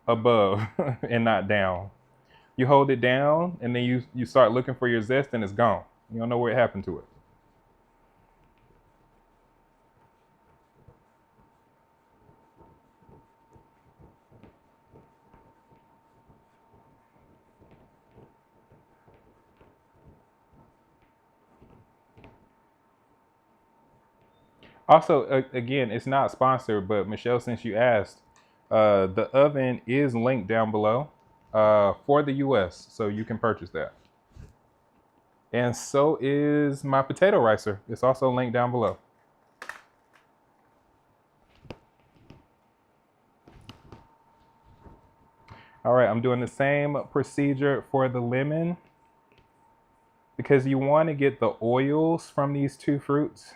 above and not down. You hold it down and then you start looking for your zest and it's gone. You don't know what happened to it. Also, again, it's not sponsored, but Michelle, since you asked, the oven is linked down below for the US, so you can purchase that. And so is my potato ricer. It's also linked down below. All right, I'm doing the same procedure for the lemon because you want to get the oils from these two fruits.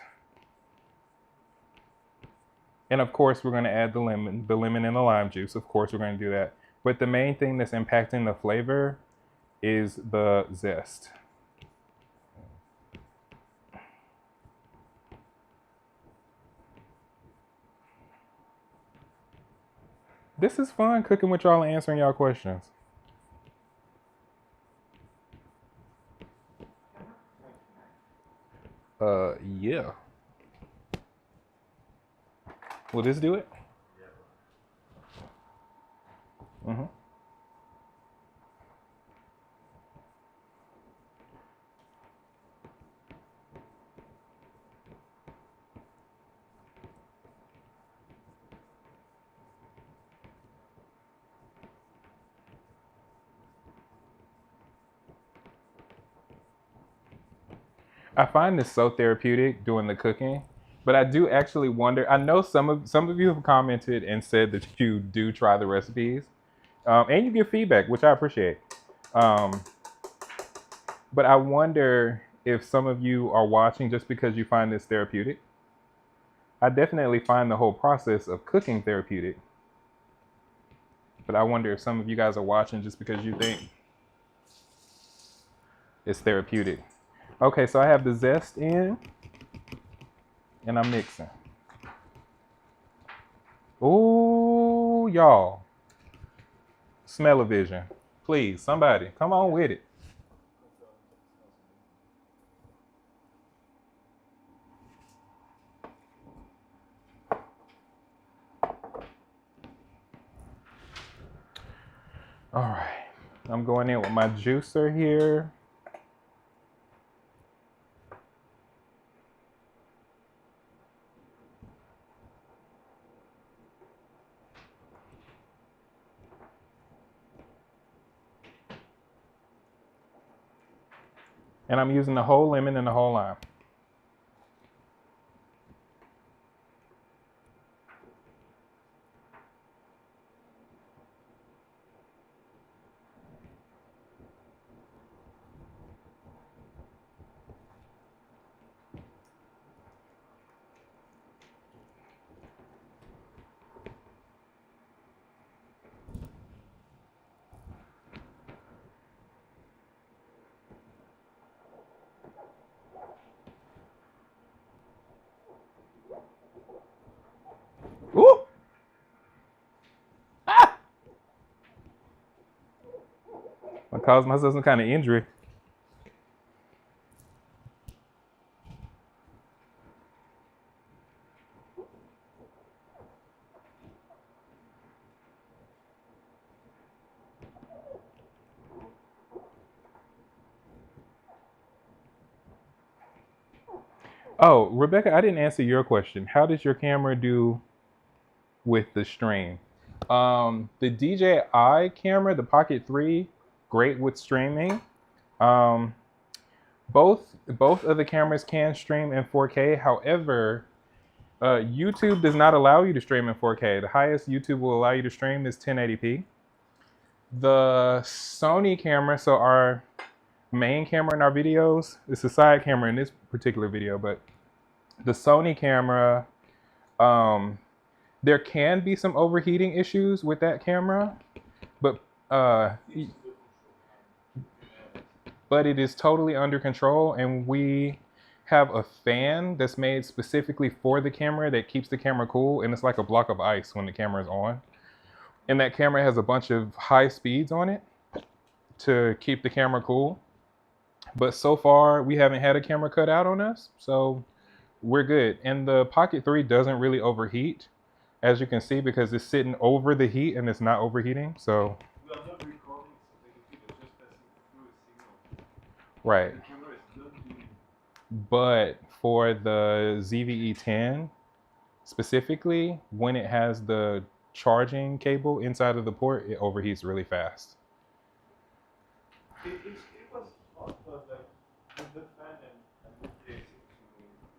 And of course, we're going to add the lemon and the lime juice. Of course, we're going to do that. But the main thing that's impacting the flavor is the zest. This is fun cooking with y'all and answering y'all questions. Yeah. Will this do it? Mm-hmm. I find this so therapeutic doing the cooking, but I do actually wonder. I know some of you have commented and said that you do try the recipes, and you give feedback, which I appreciate. Um, but I wonder if some of you are watching just because you find this therapeutic. I definitely find the whole process of cooking therapeutic, but I wonder if some of you guys are watching just because you think it's therapeutic. Okay, so I have the zest in, and I'm mixing. Ooh, y'all. Smell-o-vision. Please, somebody, come on with it. I'm going in with my juicer here. And I'm using the whole lemon and the whole lime. Ooh! Ah! I caused myself some kind of injury. Oh, Rebecca, I didn't answer your question. How does your camera do with the stream? The DJI camera, the Pocket 3, great with streaming. Um, both of the cameras can stream in 4K. However, YouTube does not allow you to stream in 4K. The highest YouTube will allow you to stream is 1080p. The Sony camera, so our main camera in our videos, it's a side camera in this particular video, but the Sony camera, um, there can be some overheating issues with that camera, but uh, but it is totally under control, and we have a fan that's made specifically for the camera that keeps the camera cool, and it's like a block of ice when the camera is on. And that camera has a bunch of high speeds on it to keep the camera cool. But so far, we haven't had a camera cut out on us, so we're good. And the Pocket 3 doesn't really overheat, as you can see, because it's sitting over the heat and it's not overheating. So, We are not recording, so technically we're just passing through a signal. right. The camera is done doing. But for the ZVE 10 specifically, when it has the charging cable inside of the port, it overheats really fast. It was hot, but like with the fan and with the AC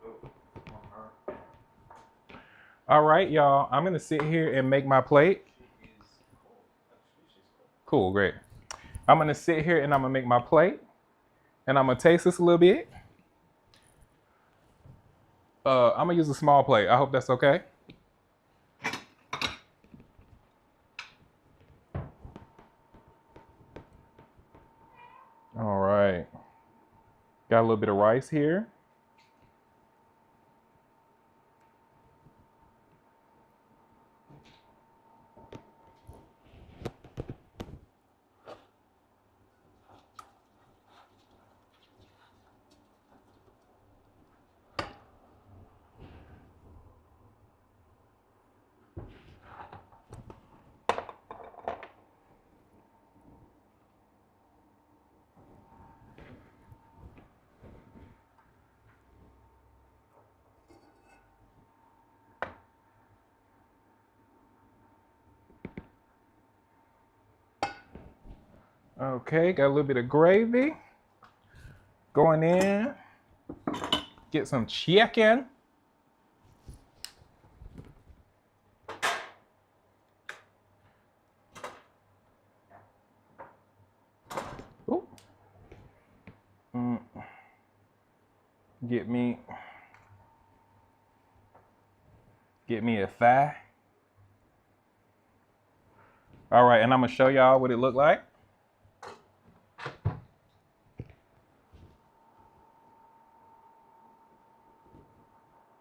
to go on her. All right, y'all, I'm gonna sit here and make my plate. She is cold. Actually, she's cold. Cool, great. I'm gonna sit here and I'm gonna make my plate, and I'm gonna taste this a little bit. I'm gonna use a small plate. I hope that's okay. All right. Got a little bit of rice here. Okay, got a little bit of gravy going in. Get some chicken. Ooh. Get me a thigh. All right, and I'm gonna show y'all what it looked like.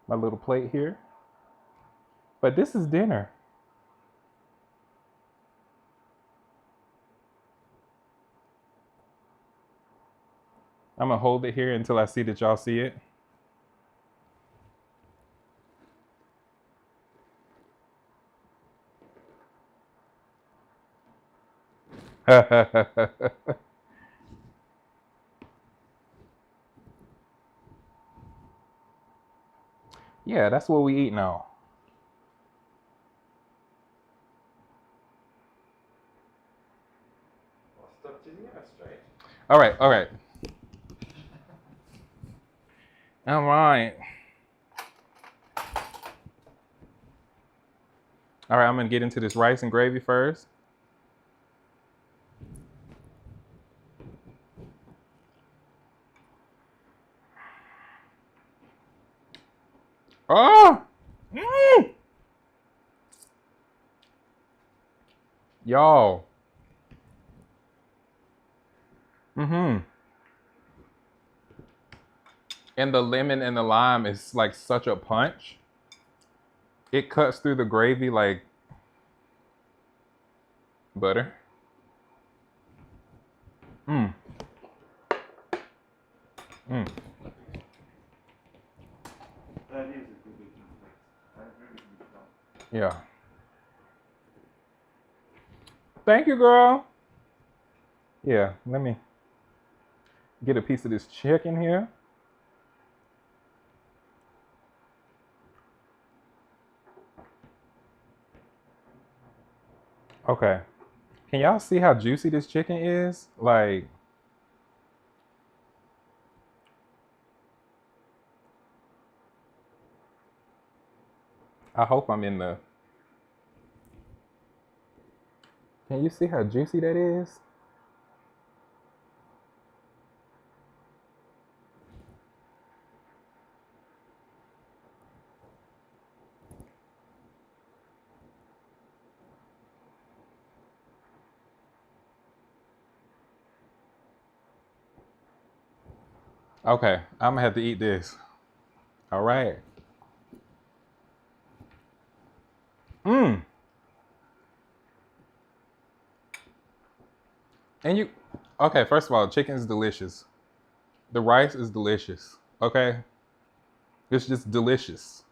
My little plate here. But this is dinner. I'm gonna hold it here until I see that y'all see it. Yeah, that's what we eat now. Well, stop teasing us, straight. All right, all right. All right. All right, I'm gonna get into this rice and gravy first. Oh! Mm! Y'all. Mm-hmm. And the lemon and the lime is like such a punch. It cuts through the gravy like butter. Mm. Mm. That is a good looking plate. I agree with you, Tom. Yeah. Thank you, girl. Yeah, let me get a piece of this chicken here. Okay. Can y'all see how juicy this chicken is? Like, I hope I'm in the. Can you see how juicy that is? Okay, I'm gonna have to eat this. All right. Mmm. And you. Okay, first of all, chicken is delicious. The rice is delicious. Okay, it's just delicious.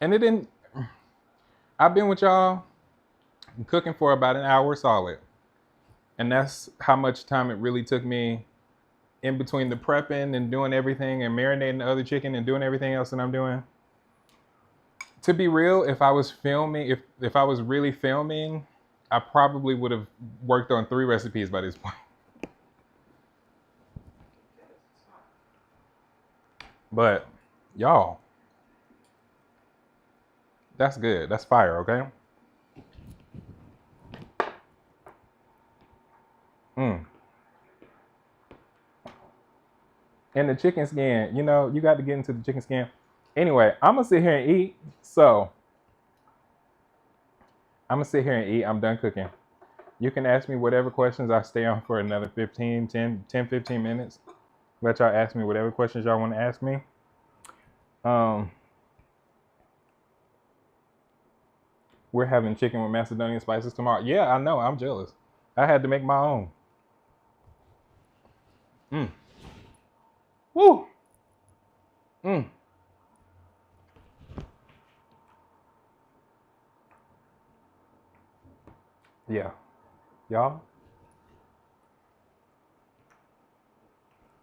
And it didn't. I've been with y'all cooking for about an hour solid, and that's how much time it really took me in between the prepping and doing everything and marinating the other chicken and doing everything else that I'm doing. To be real, if I was filming, if I was really filming, I probably would have worked on 3 recipes by this point. Yes, it's fine. But y'all, that's good. That's fire, okay? Mm. And the chicken skin, you got to get into the chicken skin. Anyway, I'm gonna sit here and eat. So I'm gonna sit here and eat. I'm done cooking. You can ask me whatever questions. I stay on for another 15 minutes. Let y'all ask me whatever questions y'all want to ask me. Um, we're having chicken with Macedonian spices tomorrow. Yeah, I know. I'm jealous. I had to make my own. Mm. Woo. Mm. Yeah. Y'all,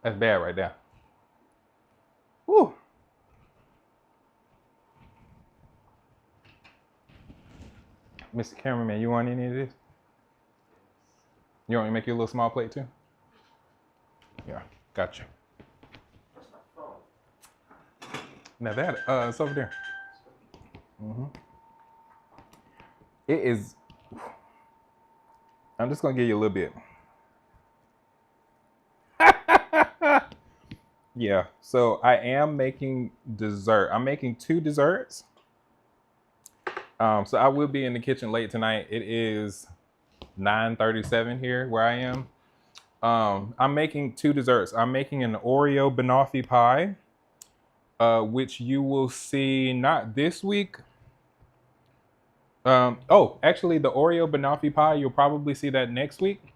that's bad right there. Woo. Mr. Cameraman, you want any of this? You want me to make you a little small plate too? Yeah, gotcha. That's my phone. Now that it's over there. Hmm. It is. I'm just gonna give you a little bit. Yeah. So I am making dessert. I'm making 2 desserts. So I will be in the kitchen late tonight. It is 9:37 here where I am. I'm making 2 desserts. I'm making an Oreo banoffee pie, which you will see not this week. Oh, actually, the Oreo banoffee pie, you'll probably see that next week.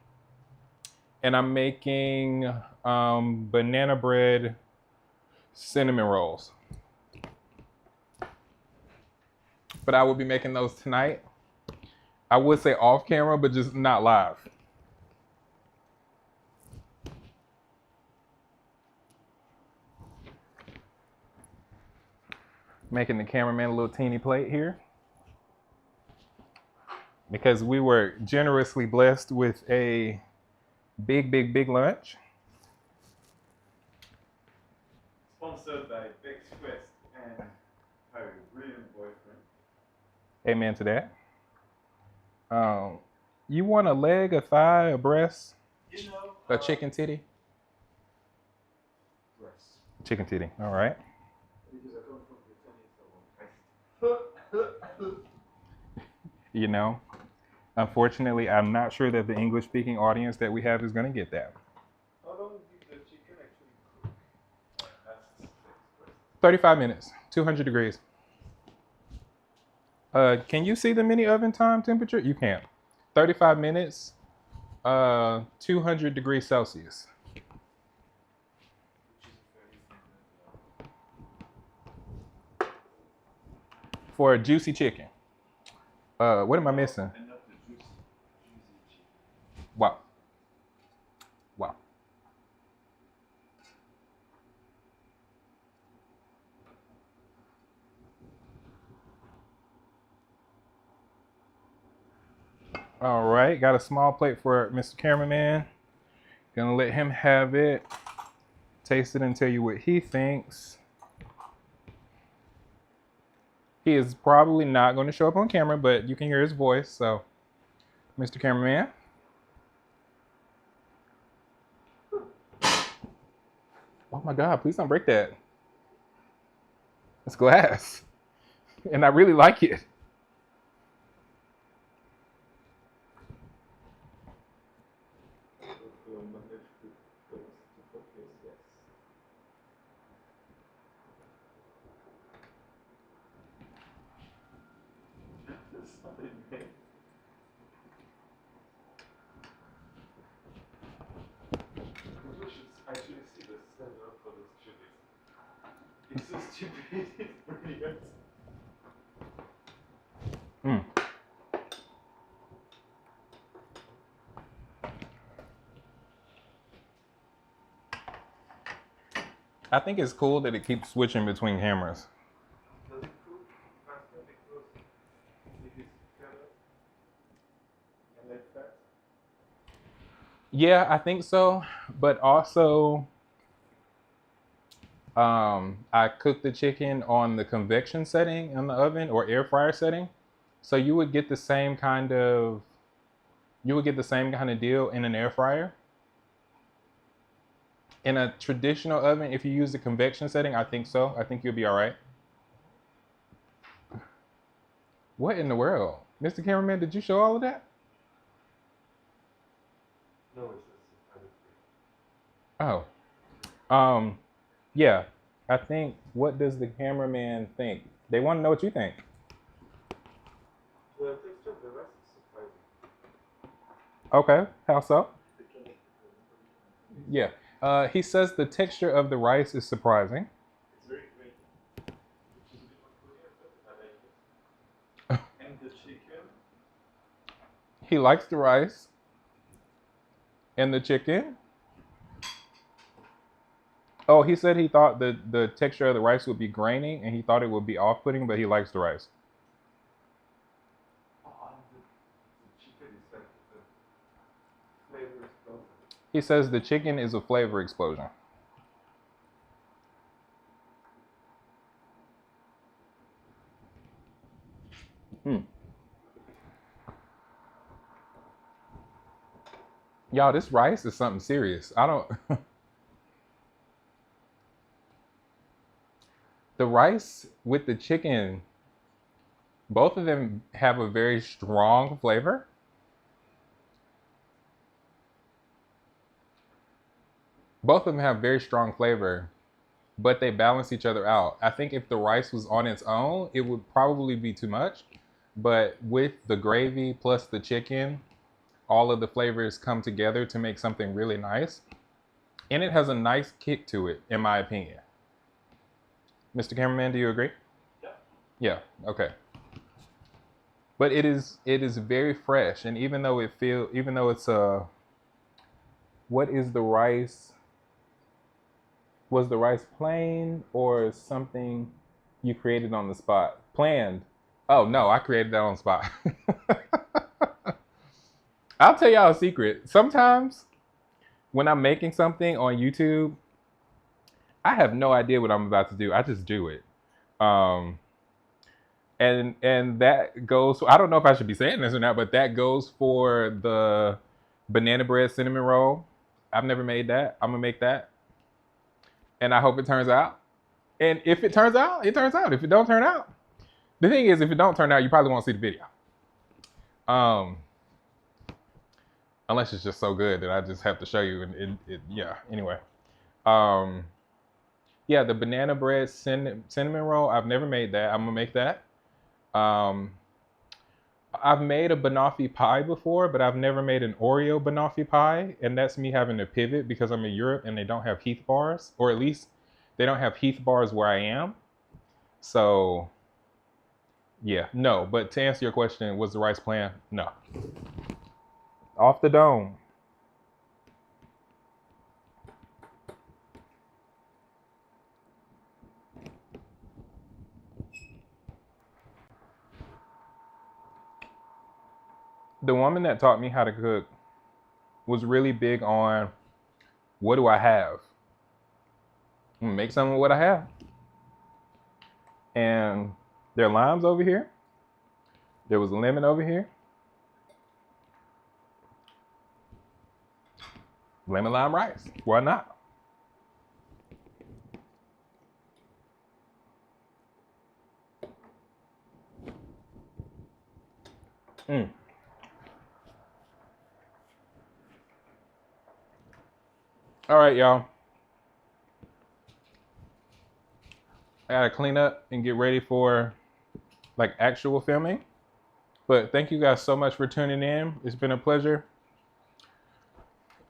And I'm making banana bread cinnamon rolls. But I will be making those tonight. I would say off camera, but just not live. Making the cameraman a little teeny plate here, because we were generously blessed with a big lunch. Sponsored by Bex Quest and her brilliant boyfriend. Amen to that. You want a leg, a thigh, a breast, You know, a chicken titty? breast. Chicken titty. All right. Because I come from Brittany, so breast. You know, unfortunately, I'm not sure that the English-speaking audience that we have is going to get that. How long did the chicken actually cook? That's Bex Quest. 35 minutes, 200 degrees. Can you see the mini oven time temperature? You can't. 35 minutes, 200 degrees Celsius. Which is very For a juicy chicken. What am I missing? and not the juicy chicken. Wow. Wow. All right, got a small plate for Mr. Cameraman. Gonna let him have it. Taste it and tell you what he thinks. He is probably not going to show up on camera, but you can hear his voice. So, Mr. Cameraman. Oh my God, please don't break that. It's glass. And I really like it. That's not in me. We should actually see the setup for this chili. It's so stupid, it's brilliant. Mm. I think it's cool that it keeps switching between cameras. Does it cook faster because it is better and less fat? Yeah, I think so. But also, I cooked the chicken on the convection setting in the oven or air fryer setting. So you would get the same kind of deal in an air fryer. In a traditional oven, if you use the convection setting, I think so. I think you'll be all right. What in the world? Mr. Cameraman, did you show all of that? No, it's a Oh. Yeah. I think, what does the cameraman think? They want to know what you think. The texture of the rice is surprising. Okay. How so? Yeah. He says the texture of the rice is surprising. It's very grainy, which is a bit unfamiliar, but I like it. And the chicken, He likes the rice and the chicken. Oh, he said he thought the texture of the rice would be grainy and he thought it would be off-putting, but he likes the rice. and the chicken is like the flavor explosion. He says the chicken is a flavor explosion. Y'all, this rice is something serious. I don't. The rice with the chicken, both of them have a very strong flavor. Both of them have very strong flavor, but they balance each other out. I think if the rice was on its own, it would probably be too much. But with the gravy plus the chicken, all of the flavors come together to make something really nice. And it has a nice kick to it, in my opinion. Mr. Cameraman, do you agree? Yeah. Yeah, okay. but it is very fresh. And even though it's what is the rice? Was the rice plain or something you created on the spot? Planned. Oh no, I created that on the spot. I'll tell y'all a secret. Sometimes when I'm making something on YouTube, I have no idea what I'm about to do. I just do it. Um, and that goes. I don't know if I should be saying this or not, but that goes for the banana bread cinnamon roll. I've never made that. I'm gonna make that, and I hope it turns out. And if it turns out, it turns out. If it don't turn out, the thing is, if it don't turn out, you probably won't see the video. Um, unless it's just so good that I just have to show you. And yeah. Anyway, um, yeah, the banana bread cinnamon roll. I've never made that. I'm gonna make that. Um, I've made a banoffee pie before, but I've never made an Oreo banoffee pie, and that's me having to pivot because I'm in Europe and they don't have Heath bars, or at least they don't have Heath bars where I am. So yeah, no. But to answer your question, was the rice plan? No. Off the dome. The woman that taught me how to cook was really big on what do I have? I'm gonna make something with what I have. And there are limes over here. There was a lemon over here. Lemon lime rice. Why not? Mm. All right, y'all. I gotta clean up and get ready for like actual filming. But thank you guys so much for tuning in. It's been a pleasure.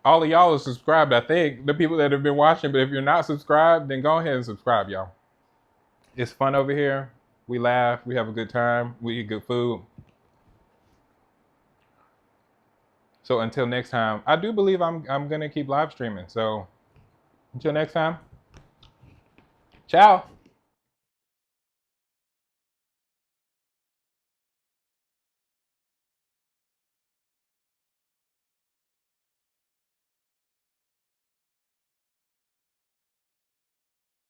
All of y'all are subscribed, I think. The people that have been watching, but if you're not subscribed, then go ahead and subscribe, y'all. It's fun over here. We laugh, we have a good time, we eat good food. So until next time, I do believe I'm gonna keep live streaming. So until next time, ciao.